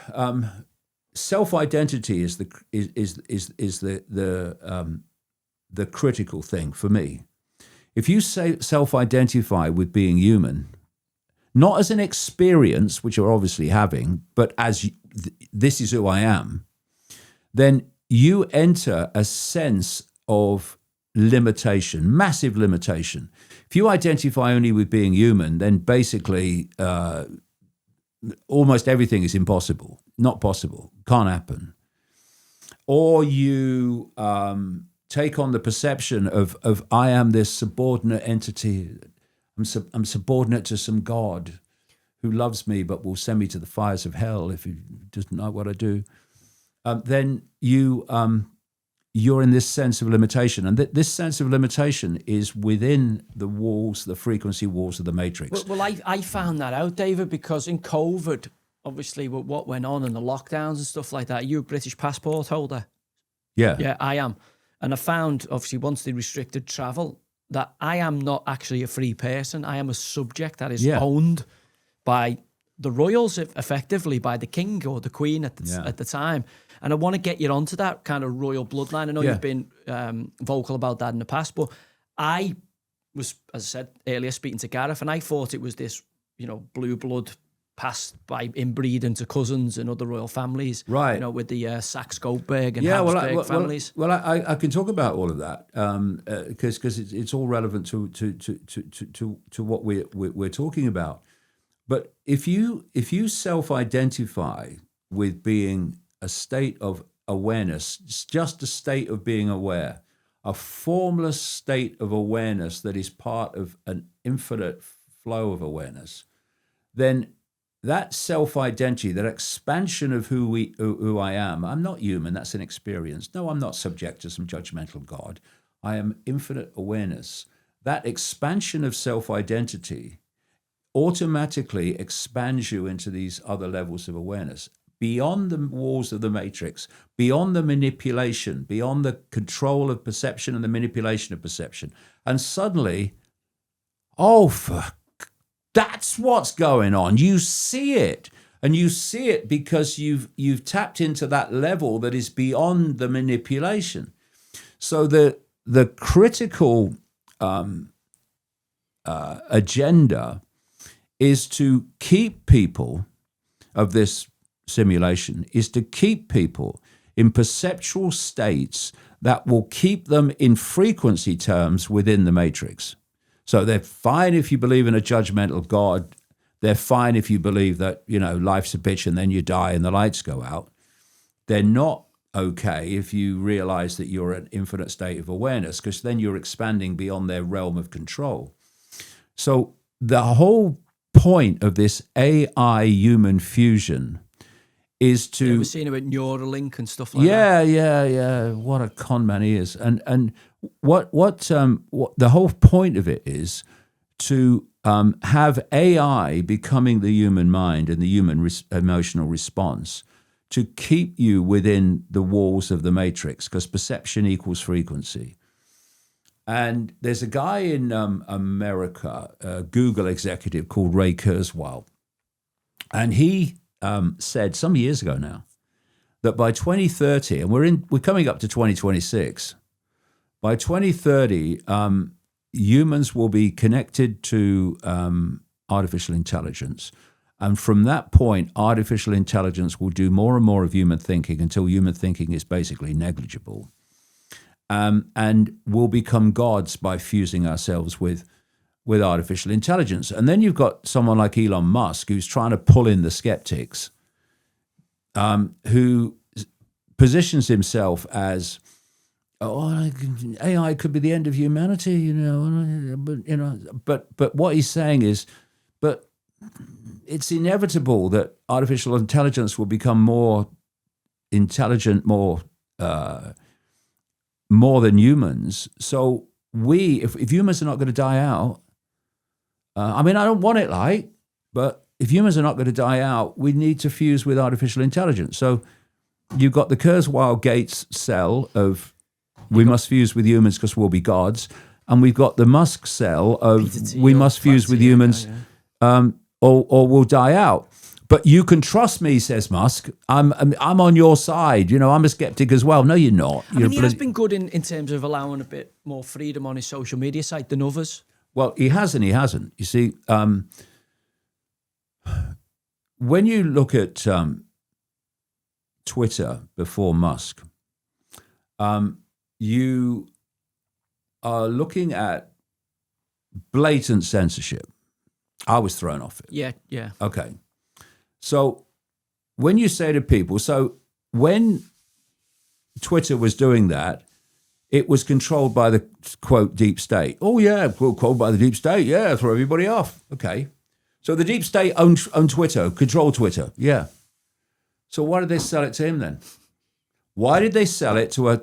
self-identity is the critical thing for me. If you self-identify with being human, not as an experience, which you're obviously having, but as this is who I am, then you enter a sense of limitation, massive limitation. If you identify only with being human, then basically almost everything is impossible, not possible, can't happen. Or you take on the perception of I am this subordinate entity. I'm subordinate to some God who loves me but will send me to the fires of hell if he doesn't like what I do. Then you're in this sense of limitation, and this sense of limitation is within the walls, the frequency walls of the matrix. Well, I found that out, David, because in COVID, obviously, with what went on and the lockdowns and stuff like that, you're a British passport holder. Yeah. Yeah, I am. And I found, obviously, once they restricted travel, that I am not actually a free person. I am a subject that is owned by the royals effectively by the king or the queen at the time. And I want to get you onto that kind of royal bloodline. I know you've been vocal about that in the past, but I was, as I said earlier, speaking to Gareth, and I thought it was this, blue blood passed by inbreeding to cousins and other royal families, right? With the Saxe-Goldberg and Habsburg families. Well, I can talk about all of that because it's all relevant to what we're talking about. But if you self-identify with being a state of awareness, just a state of being aware, a formless state of awareness that is part of an infinite flow of awareness, then that self-identity, that expansion of who I am, I'm not human, that's an experience. No, I'm not subject to some judgmental God. I am infinite awareness. That expansion of self-identity automatically expands you into these other levels of awareness, beyond the walls of the matrix, beyond the manipulation, beyond the control of perception and the manipulation of perception. And suddenly, that's what's going on. You see it. And you see it because you've tapped into that level that is beyond the manipulation. So the critical agenda is to keep people of this simulation, is to keep people in perceptual states that will keep them in frequency terms within the matrix. So they're fine if you believe in a judgmental God. They're fine if you believe that, life's a bitch and then you die and the lights go out. They're not okay if you realize that you're an infinite state of awareness, because then you're expanding beyond their realm of control. So the whole point of this AI human fusion is to... we're seeing it with Neuralink and stuff like that. Yeah. What a con man he is. And what the whole point of it is to have AI becoming the human mind and the human emotional response to keep you within the walls of the matrix, because perception equals frequency. And there's a guy in America, a Google executive called Ray Kurzweil, and he said some years ago now that by 2030, and we're coming up to 2026, by 2030, humans will be connected to artificial intelligence. And from that point, artificial intelligence will do more and more of human thinking until human thinking is basically negligible. And we'll become gods by fusing ourselves with artificial intelligence. And then you've got someone like Elon Musk, who's trying to pull in the skeptics, who positions himself as, AI could be the end of humanity, but what he's saying is, but it's inevitable that artificial intelligence will become more intelligent, more than humans. So if humans are not going to die out, I don't want it but if humans are not going to die out, we need to fuse with artificial intelligence. So you've got the Kurzweil Gates cell of we must fuse with humans because we'll be gods, and we've got the Musk cell of we must fuse with humans or we'll die out. But you can trust me, says Musk. I'm on your side. I'm a skeptic as well. No, you're not. He has been good in terms of allowing a bit more freedom on his social media site than others. Well, he has and he hasn't. You see, when you look at Twitter before Musk, you are looking at blatant censorship. I was thrown off it. Yeah. Okay. So when you say to people, so when Twitter was doing that, it was controlled by the, quote, deep state. Oh, yeah, controlled by the deep state. Yeah, throw everybody off. Okay. So the deep state owned Twitter, controlled Twitter. Yeah. So why did they sell it to him then? Why did they sell it to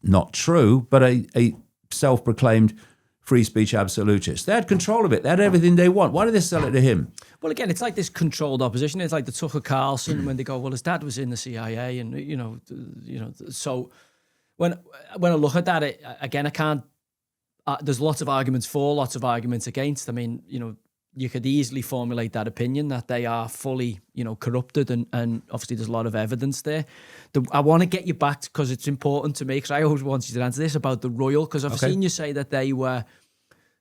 not true, but a self-proclaimed free speech absolutist? They had control of it. They had everything they want. Why did they sell it to him? Well, again, it's like this controlled opposition. It's like the Tucker Carlson when they go, well, his dad was in the CIA, and So when I look at that, again, I can't. There's lots of arguments for, lots of arguments against. you could easily formulate that opinion that they are fully, corrupted, and obviously there's a lot of evidence there. I want to get you back because it's important to me, because I always want you to answer this about the royal, because I've seen you say that they were.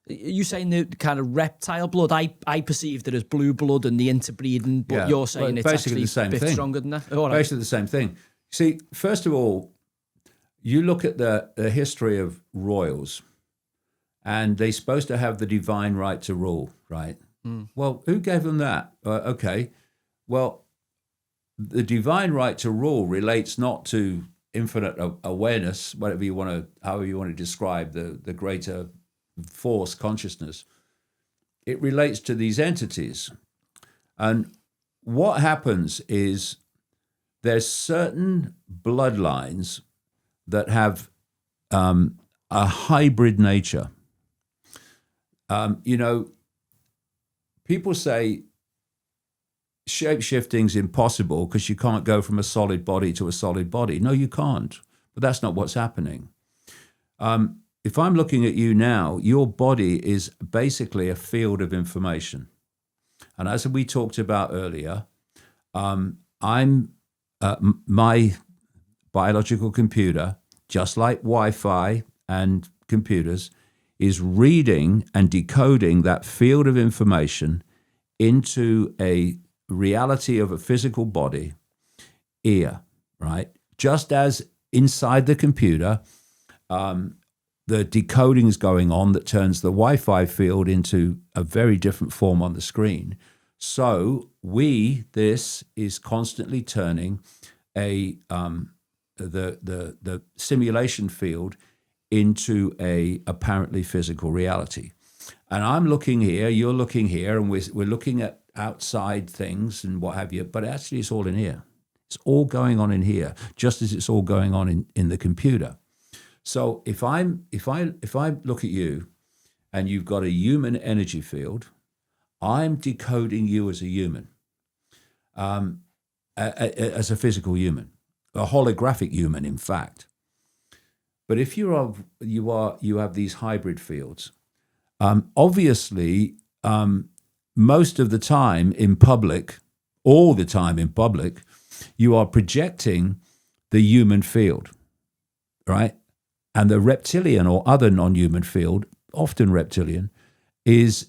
You saying the kind of reptile blood? I perceived it as blue blood and the interbreeding, but you're saying it's basically actually the same a bit thing. stronger than that. All right. Basically the same thing. See, first of all, you look at the history of royals, and they're supposed to have the divine right to rule, right? Well, who gave them that? Okay, well, the divine right to rule relates not to infinite awareness, however you want to describe the greater force, consciousness. It relates to these entities. And what happens is there's certain bloodlines that have a hybrid nature. People say shape-shifting's impossible because you can't go from a solid body to a solid body. No, you can't. But that's not what's happening. If I'm looking at you now, your body is basically a field of information. And as we talked about earlier, my biological computer, just like Wi-Fi and computers, is reading and decoding that field of information into a reality of a physical body, ear, right? Just as inside the computer, the decoding is going on that turns the Wi-Fi field into a very different form on the screen. So this is constantly turning the simulation field into a apparently physical reality. And I'm looking here, you're looking here, and we're looking at outside things and what have you, but actually it's all in here. It's all going on in here, just as it's all going on in the computer. So if I look at you and you've got a human energy field, I'm decoding you as a human, as a physical human, a holographic human, in fact. But if you have these hybrid fields, obviously, most of the time in public, all the time in public, you are projecting the human field, right? And the reptilian or other non-human field, often reptilian, is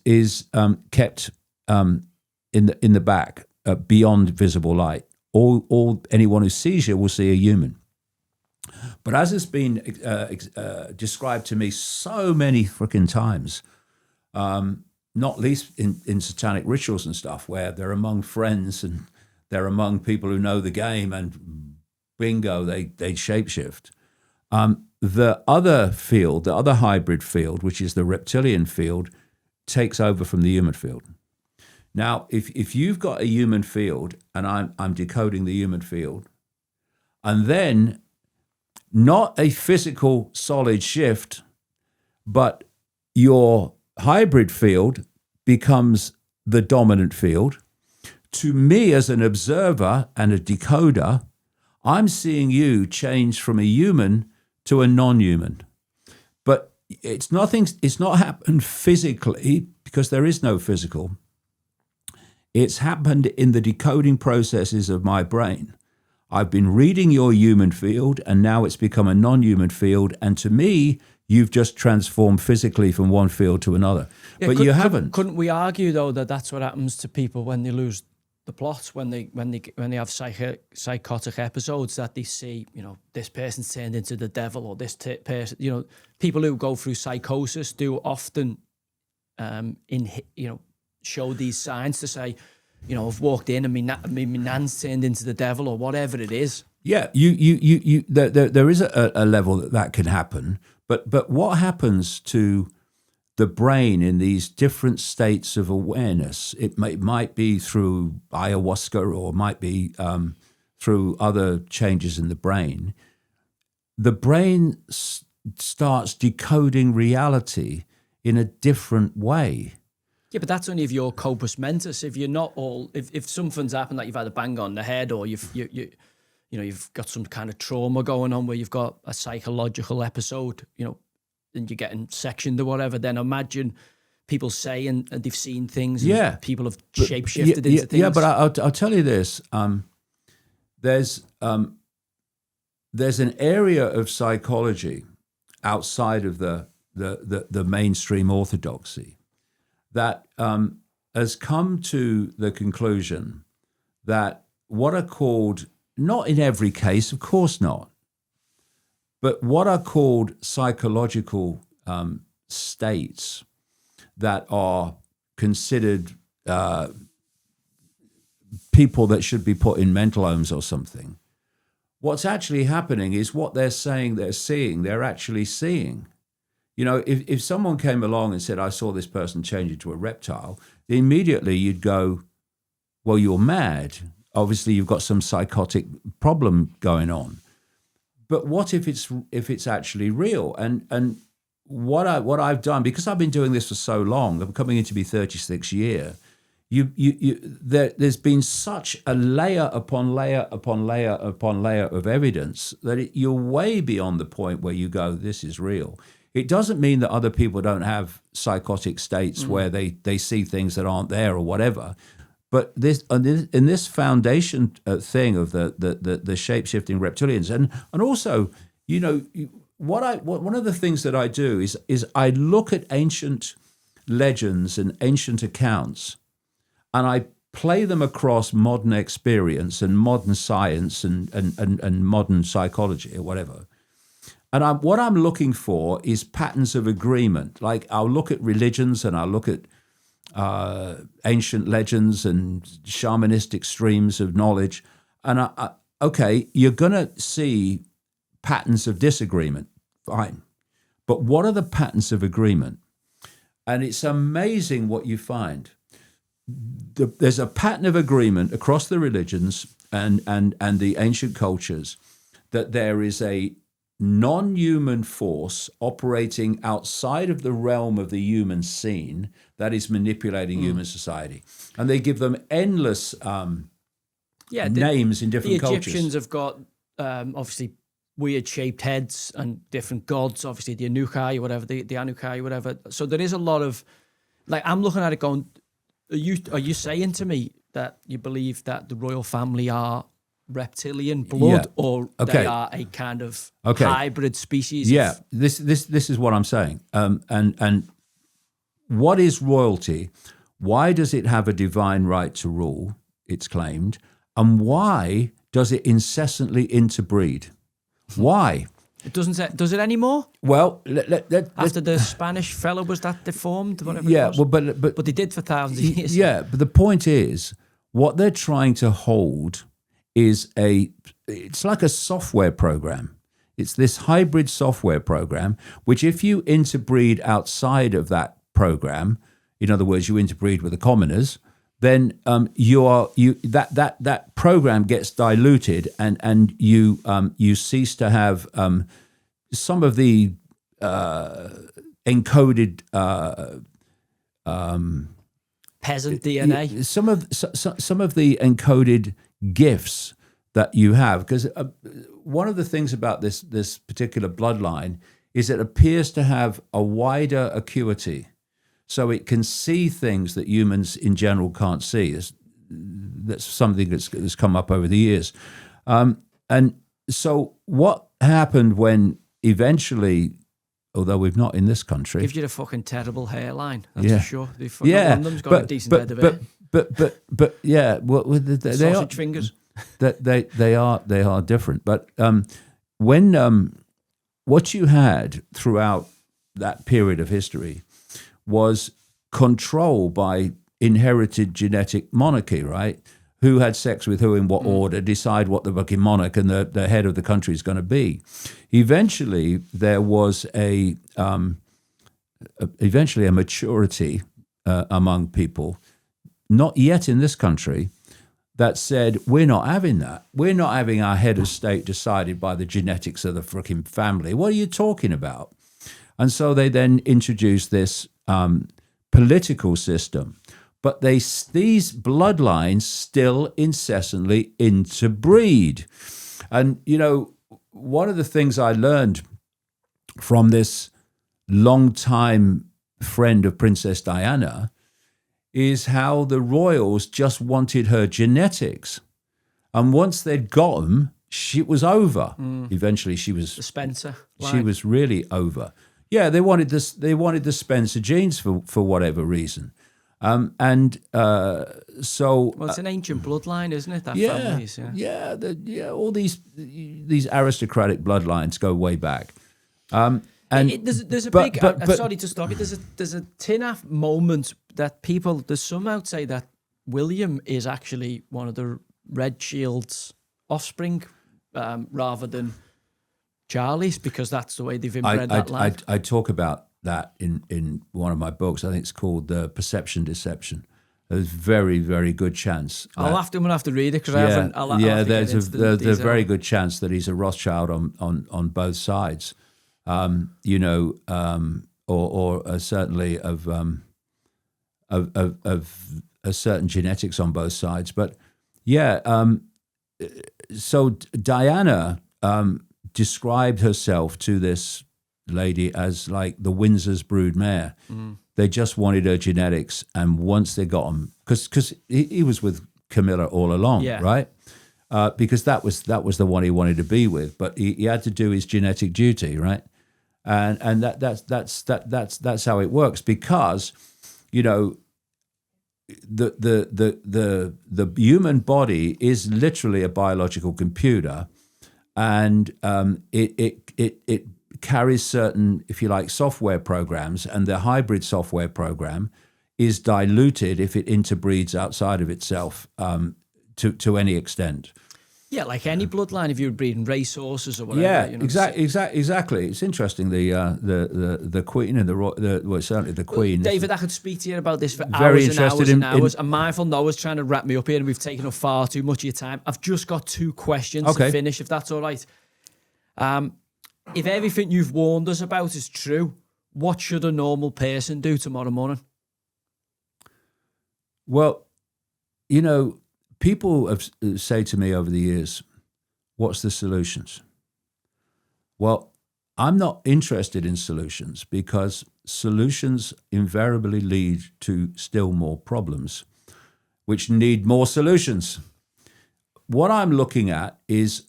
kept in the back, beyond visible light. Anyone who sees you will see a human. But as it's been described to me so many freaking times, not least in satanic rituals and stuff, where they're among friends and they're among people who know the game, and bingo, they shapeshift. The other field, the other hybrid field, which is the reptilian field, takes over from the human field. Now, if you've got a human field and I'm decoding the human field, and then not a physical solid shift, but your hybrid field becomes the dominant field, to me as an observer and a decoder, I'm seeing you change from a human to a non-human. But it's not happened physically, because there is no physical. It's happened in the decoding processes of my brain. I've been reading your human field, and now it's become a non-human field. And to me, you've just transformed physically from one field to another. Yeah, but you haven't. Couldn't we argue, though, that that's what happens to people when they lose the plot, when they have psychotic episodes, that they see, this person's turned into the devil, or this person, people who go through psychosis do often, show these signs to say, I've walked in and my nan's turned into the devil, or whatever it is. Yeah, there is a level that can happen, but what happens to the brain in these different states of awareness? It might be through ayahuasca, or it might be through other changes in the brain. The brain starts decoding reality in a different way. Yeah, but that's only if you're corpus mentis. If you're not if something's happened, like you've had a bang on the head, or you've got some kind of trauma going on where you've got a psychological episode, and you're getting sectioned or whatever, then imagine people say and they've seen things. And Yeah. people have shape-shifted into things. Yeah, but I'll tell you this. There's an area of psychology outside of the mainstream orthodoxy that has come to the conclusion that what are called, not in every case, of course not, but what are called psychological states that are considered people that should be put in mental homes or something. What's actually happening is what they're saying they're seeing, they're actually seeing. You know, if someone came along and said, I saw this person change into a reptile, immediately you'd go, well, you're mad. Obviously, you've got some psychotic problem going on. But what if it's actually real? And what I've done, because I've been doing this for so long, I'm coming into my 36th year, there's been such a layer upon layer upon layer upon layer of evidence that you're way beyond the point where you go, this is real. It doesn't mean that other people don't have psychotic states where they see things that aren't there or whatever. But in this foundation thing of the shape-shifting reptilians, and also, you know, one of the things that I do is I look at ancient legends and ancient accounts, and I play them across modern experience and modern science and modern psychology or whatever. And what I'm looking for is patterns of agreement. Like I'll look at religions and I'll look at ancient legends and shamanistic streams of knowledge. And okay, you're going to see patterns of disagreement. Fine. But what are the patterns of agreement? And it's amazing what you find. There's a pattern of agreement across the religions and the ancient cultures that there is a non-human force operating outside of the realm of the human scene that is manipulating human society. And they give them endless names in different cultures. The Egyptians have got obviously weird shaped heads and different gods, obviously the Anukai or whatever, the Anukai or whatever. So there is a lot of, like, I'm looking at it going, are you saying to me that you believe that the royal family are reptilian blood, or they are a kind of hybrid species? Yeah, this is what I'm saying. And what is royalty? Why does it have a divine right to rule? It's claimed, and why does it incessantly interbreed? Why? It doesn't say, does it anymore? Well, after the Spanish fellow was that deformed, whatever. Yeah, it was? well, but they did for thousands of years. Yeah, but the point is, what they're trying to hold is it's like a software program. It's this hybrid software program, which if you interbreed outside of that program, in other words, you interbreed with the commoners, then that program gets diluted, and you cease to have some of the encoded peasant DNA, some of the encoded gifts that you have, because one of the things about this particular bloodline is it appears to have a wider acuity, so it can see things that humans in general can't see. That's something that's come up over the years, and so what happened when eventually, although we've not in this country, gives you a fucking terrible hairline. That's for sure. One of them's got a decent head of hair. But yeah, well, they are fingers. They are different. But when what you had throughout that period of history was control by inherited genetic monarchy, right? Who had sex with who in what order, decide what the fucking monarch and the head of the country is going to be. Eventually, there was a maturity among people, not yet in this country, that said, we're not having that. We're not having our head of state decided by the genetics of the freaking family. What are you talking about? And so they then introduced this political system. But these bloodlines still incessantly interbreed. And, you know, one of the things I learned from this long time friend of Princess Diana, is how the royals just wanted her genetics. And once they'd got them, it was over. Eventually, she was... The Spencer line. She was really over. Yeah, they wanted this. They wanted the Spencer genes for whatever reason. So... Well, it's an ancient bloodline, isn't it? That Yeah, family's, all these aristocratic bloodlines go way back. And there's a big. Sorry to stop you. There's a tin-off moment that people. There's some out say that William is actually one of the Red Shield's offspring, rather than Charlie's, because that's the way they've inbred that line. I talk about that in one of my books. I think it's called The Perception Deception. There's very, very good chance. I'm gonna have to read it because I haven't. There's a very good chance that he's a Rothschild on both sides. Or certainly of a certain genetics on both sides. But so Diana described herself to this lady as like the Windsor's broodmare. They just wanted her genetics, and once they got him, because he was with Camilla all along, right? Because that was the one he wanted to be with, but he had to do his genetic duty, right? And that's how it works, because the human body is literally a biological computer, and it carries certain, if you like, software programs, and the hybrid software program is diluted if it interbreeds outside of itself to any extent. Yeah, like any bloodline, if you were breeding racehorses or whatever. Exactly. It's interesting. The Queen and certainly the Queen. David, I could speak to you about this for hours and hours and hours. I'm mindful Noah's trying to wrap me up here, and we've taken up far too much of your time. I've just got 2 questions to finish, if that's all right. If everything you've warned us about is true, what should a normal person do tomorrow morning? Well, people have said to me over the years, what's the solutions? Well, I'm not interested in solutions, because solutions invariably lead to still more problems, which need more solutions. What I'm looking at is,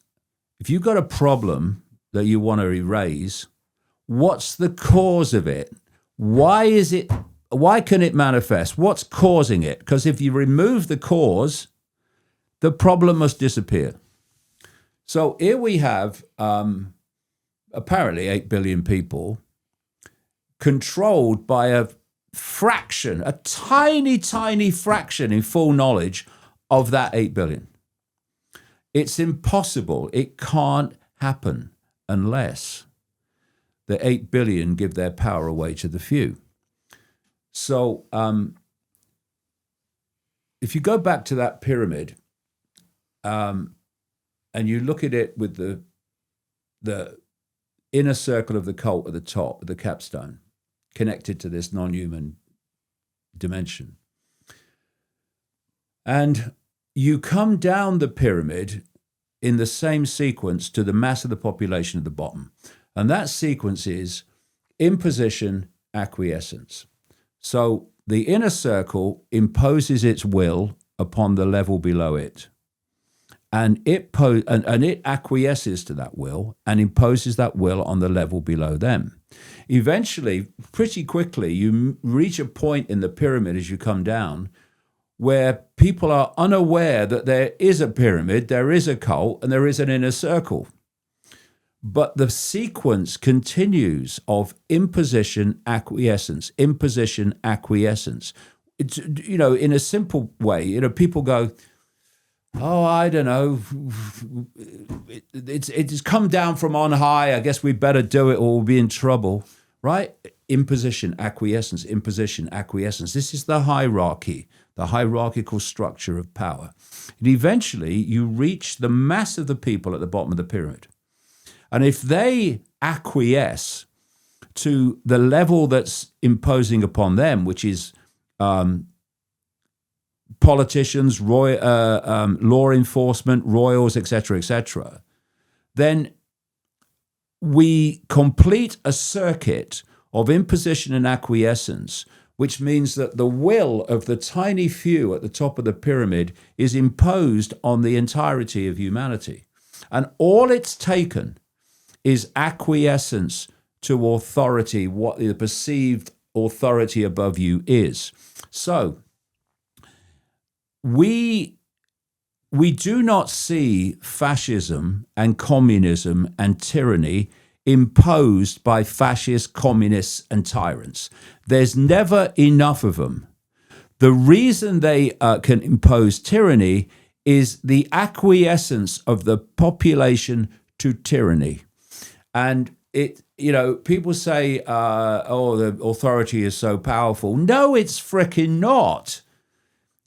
if you've got a problem that you want to erase, what's the cause of it? Why can it manifest? What's causing it? Because if you remove the cause, the problem must disappear. So here we have apparently 8 billion people controlled by a fraction, a tiny, tiny fraction in full knowledge of that 8 billion. It's impossible. It can't happen unless the 8 billion give their power away to the few. So if you go back to that pyramid, and you look at it with the inner circle of the cult at the top, the capstone, connected to this non-human dimension, and you come down the pyramid in the same sequence to the mass of the population at the bottom. And that sequence is imposition, acquiescence. So the inner circle imposes its will upon the level below it. And it acquiesces to that will and imposes that will on the level below them. Eventually, pretty quickly, you reach a point in the pyramid as you come down where people are unaware that there is a pyramid, there is a cult, and there is an inner circle. But the sequence continues of imposition, acquiescence, imposition, acquiescence. It's, in a simple way, people go, oh, I don't know, it's come down from on high, I guess we better do it or we'll be in trouble, right? Imposition, acquiescence, imposition, acquiescence. This is the hierarchy, the hierarchical structure of power. And eventually you reach the mass of the people at the bottom of the pyramid. And if they acquiesce to the level that's imposing upon them, which is politicians, law enforcement, royals, etc., then we complete a circuit of imposition and acquiescence, which means that the will of the tiny few at the top of the pyramid is imposed on the entirety of humanity. And all it's taken is acquiescence to authority, what the perceived authority above you is. So we do not see fascism and communism and tyranny imposed by fascists, communists, and tyrants. There's never enough of them. The reason they can impose tyranny is the acquiescence of the population to tyranny. And people say, oh, the authority is so powerful. No, it's frickin' not.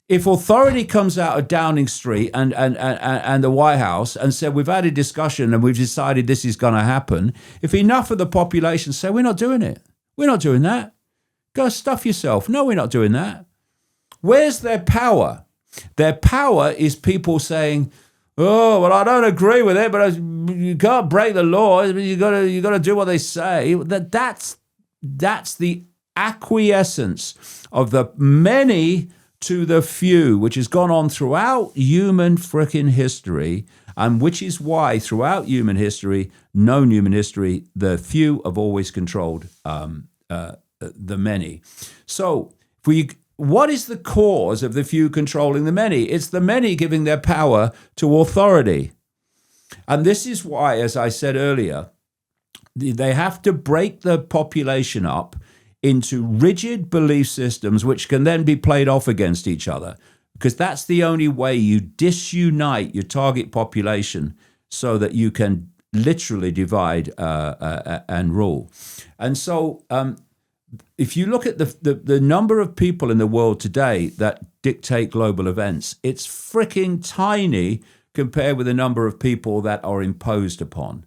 If authority comes out of Downing Street and the White House and said, we've had a discussion and we've decided this is going to happen, if enough of the population say, we're not doing it, we're not doing that, go stuff yourself. No, we're not doing that. Where's their power? Their power is people saying, oh, well, I don't agree with it, but you can't break the law. You got to do what they say. That's the acquiescence of the many to the few, which has gone on throughout human frickin' history, and which is why throughout human history, known human history, the few have always controlled the many. So what is the cause of the few controlling the many? It's the many giving their power to authority. And this is why, as I said earlier, they have to break the population up into rigid belief systems which can then be played off against each other, because that's the only way you disunite your target population so that you can literally divide and rule. And so if you look at the number of people in the world today that dictate global events, it's freaking tiny compared with the number of people that are imposed upon.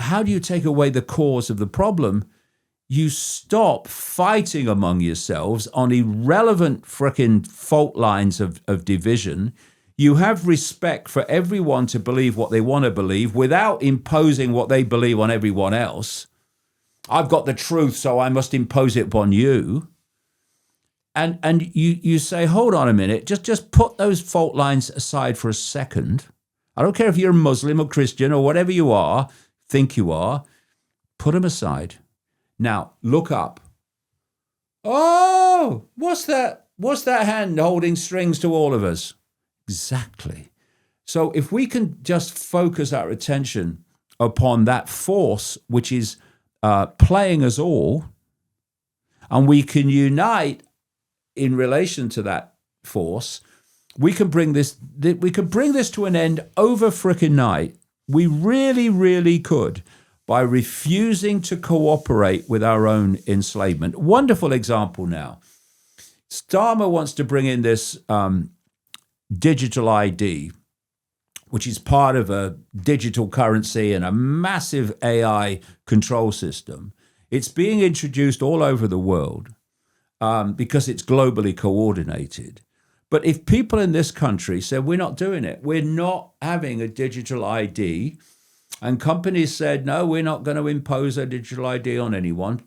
How do you take away the cause of the problem? You stop fighting among yourselves on irrelevant frickin' fault lines of division. You have respect for everyone to believe what they want to believe without imposing what they believe on everyone else. I've got the truth, so I must impose it upon you. And you say, hold on a minute, just put those fault lines aside for a second. I don't care if you're a Muslim or Christian or whatever you are, think you are, put them aside. Now, look up. Oh, what's that? What's that hand holding strings to all of us? Exactly. So if we can just focus our attention upon that force which is playing us all, and we can unite in relation to that force, we can bring this to an end over frickin' night. We really, really could, by refusing to cooperate with our own enslavement. Wonderful example now. Starmer wants to bring in this digital ID, which is part of a digital currency and a massive AI control system. It's being introduced all over the world because it's globally coordinated. But if people in this country said, we're not doing it, we're not having a digital ID, and companies said, no, we're not going to impose a digital ID on anyone,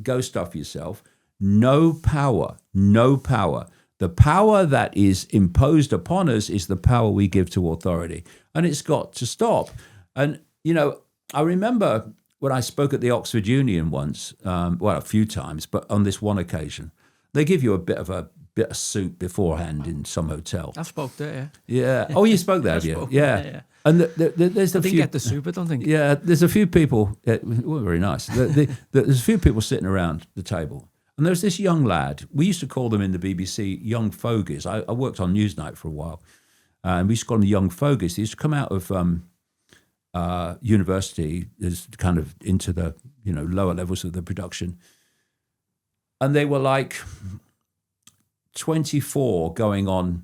go stuff yourself, no power. The power that is imposed upon us is the power we give to authority, and it's got to stop. And, I remember when I spoke at the Oxford Union once, a few times, but on this one occasion, they give you a bit of soup beforehand in some hotel. I spoke there, yeah. Oh, you spoke there, have you? Yeah. And there's I didn't get the soup, I don't think. Yeah, there's a few people, very nice. There's a few people sitting around the table. And there's this young lad, we used to call them in the BBC young fogies. I worked on Newsnight for a while, and we used to call them the young fogies. They used to come out of university, is kind of into the lower levels of the production. And they were like 24 going on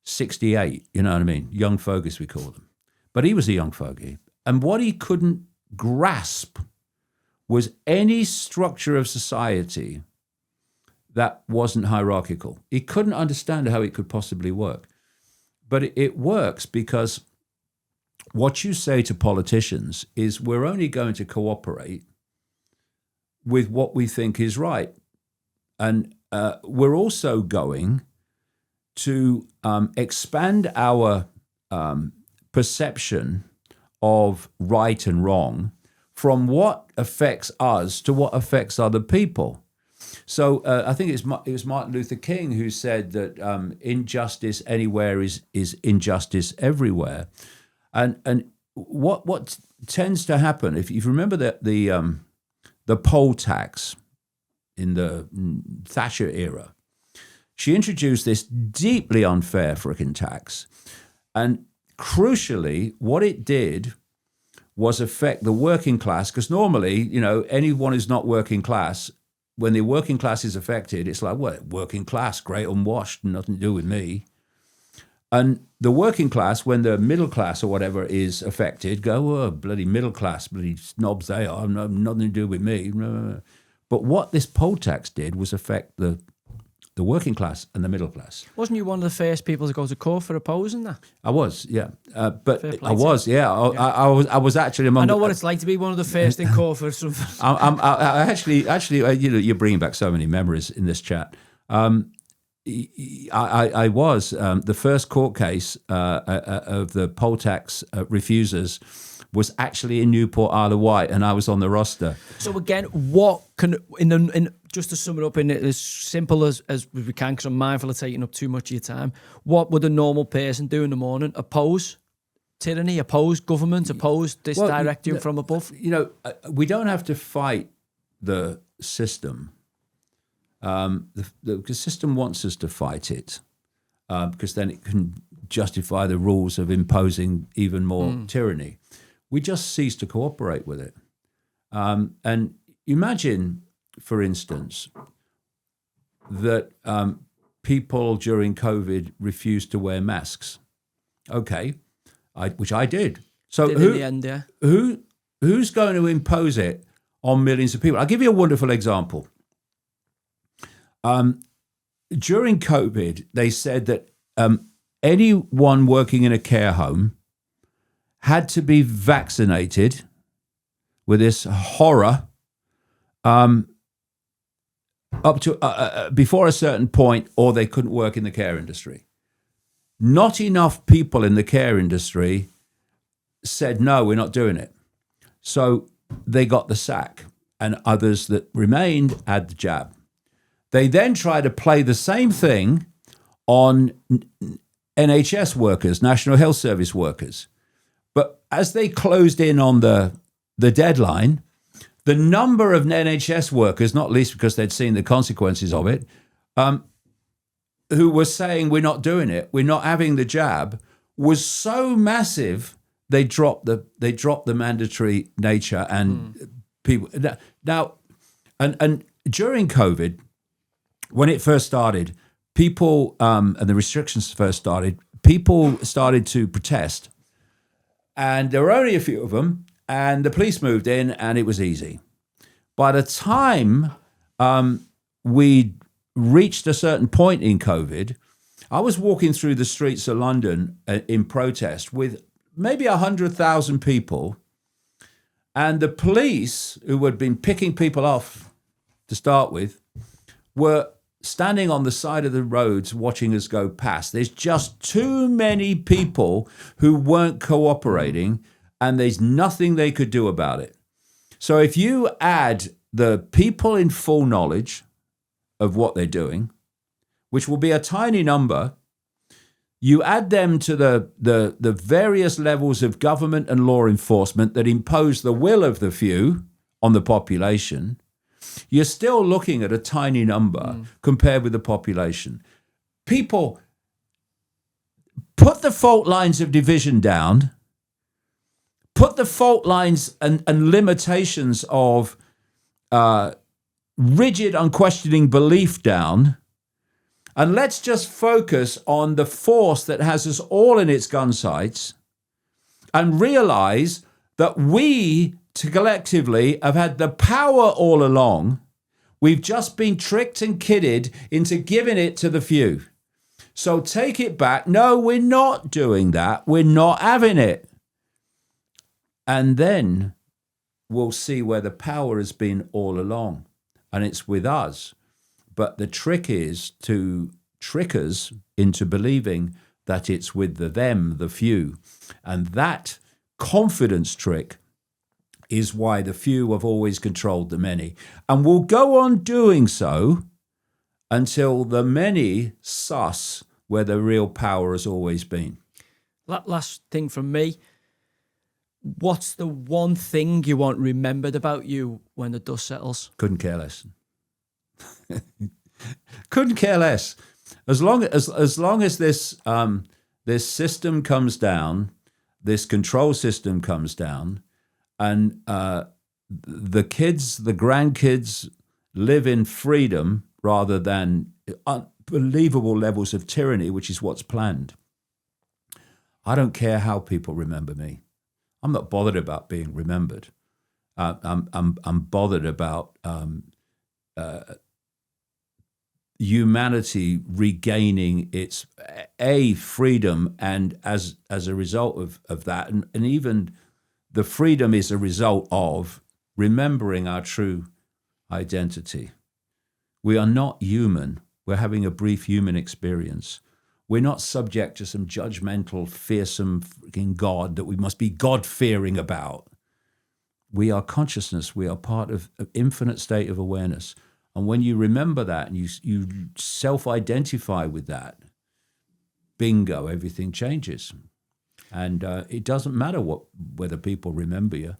68, you know what I mean? Young fogies, we call them. But he was a young fogey. And what he couldn't grasp was any structure of society that wasn't hierarchical. He couldn't understand how it could possibly work. But it works because what you say to politicians is we're only going to cooperate with what we think is right. And we're also going to expand our perception of right and wrong from what affects us to what affects other people. So I think it was Martin Luther King who said that injustice anywhere is injustice everywhere. And what tends to happen, if you remember that the poll tax in the Thatcher era, she introduced this deeply unfair frickin' tax. And crucially, what it did was affect the working class, because normally, anyone who's not working class, when the working class is affected, it's like, what, working class, great unwashed, nothing to do with me. And the working class, when the middle class or whatever is affected, go, oh, bloody middle class, bloody snobs they are, nothing to do with me. But what this poll tax did was affect the working class and the middle class. Wasn't you one of the first people to go to court for opposing that? I was, yeah. I was actually among. I know what it's like to be one of the first in court for something. I actually, you're bringing back so many memories in this chat. I was the first court case of the poll tax refusers was actually in Newport, Isle of Wight, and I was on the roster. So again, what can just to sum it up in as simple as we can, because I'm mindful of taking up too much of your time. What would a normal person do in the morning? Oppose tyranny, oppose government, oppose this directive from above? We don't have to fight the system. The system wants us to fight it because then it can justify the rules of imposing even more tyranny. We just cease to cooperate with it. And imagine, for instance, that people during COVID refused to wear masks. Okay, which I did. So in the end, yeah. Who's going to impose it on millions of people? I'll give you a wonderful example. During COVID, they said that anyone working in a care home had to be vaccinated with this horror up to before a certain point, or they couldn't work in the care industry. Not enough people in the care industry said, no, we're not doing it. So they got the sack, and others that remained had the jab. They then tried to play the same thing on NHS workers, National Health Service workers. But as they closed in on the deadline, the number of NHS workers, not least because they'd seen the consequences of it, who were saying, we're not doing it, we're not having the jab, was so massive, they dropped the mandatory nature and people. Now, and during COVID, when it first started, people, and the restrictions first started, people started to protest. And there were only a few of them, and the police moved in, and it was easy. By the time we reached a certain point in COVID, I was walking through the streets of London in protest with maybe 100,000 people, and the police, who had been picking people off to start with, were standing on the side of the roads watching us go past. There's just too many people who weren't cooperating, and there's nothing they could do about it. So if you add the people in full knowledge of what they're doing, which will be a tiny number, you add them to the various levels of government and law enforcement that impose the will of the few on the population, you're still looking at a tiny number compared with the population. People, put the fault lines of division down, put the fault lines and limitations of rigid, unquestioning belief down, and let's just focus on the force that has us all in its gun sights and realize that we collectively have had the power all along. We've just been tricked and kidded into giving it to the few. So take it back. No, we're not doing that. We're not having it. And then we'll see where the power has been all along. And it's with us. But the trick is to trick us into believing that it's with the them, the few. And that confidence trick is why the few have always controlled the many. And will go on doing so until the many suss where the real power has always been. Last thing from me. What's the one thing you want remembered about you when the dust settles? Couldn't care less. Couldn't care less. As long as this this system comes down, this control system comes down, and the kids, the grandkids, live in freedom rather than unbelievable levels of tyranny, which is what's planned. I don't care how people remember me. I'm not bothered about being remembered. I'm bothered about humanity regaining its freedom, and as a result of that, and even the freedom is a result of remembering our true identity. We are not human. We're having a brief human experience. We're not subject to some judgmental, fearsome freaking God that we must be God-fearing about. We are consciousness. We are part of an infinite state of awareness. And when you remember that and you self-identify with that, bingo, everything changes. And it doesn't matter whether people remember you.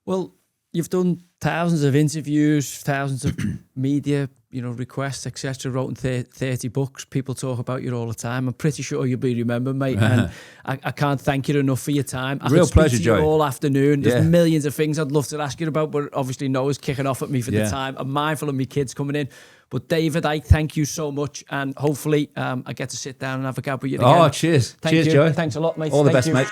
Well, you've done thousands of interviews, thousands of media, requests, etc. Wrote in 30 books. People talk about you all the time. I'm pretty sure you'll be remembered, mate. And I can't thank you enough for your time. I Real pleasure, to you Joey. all afternoon. There's millions of things I'd love to ask you about, but obviously Noah's kicking off at me for the time. I'm mindful of my kids coming in. But David Icke, thank you so much. And hopefully I get to sit down and have a gab with you again. Oh, cheers. Thank Cheers, you. Joey. Thanks a lot, mate. All the Thank best, you. mate.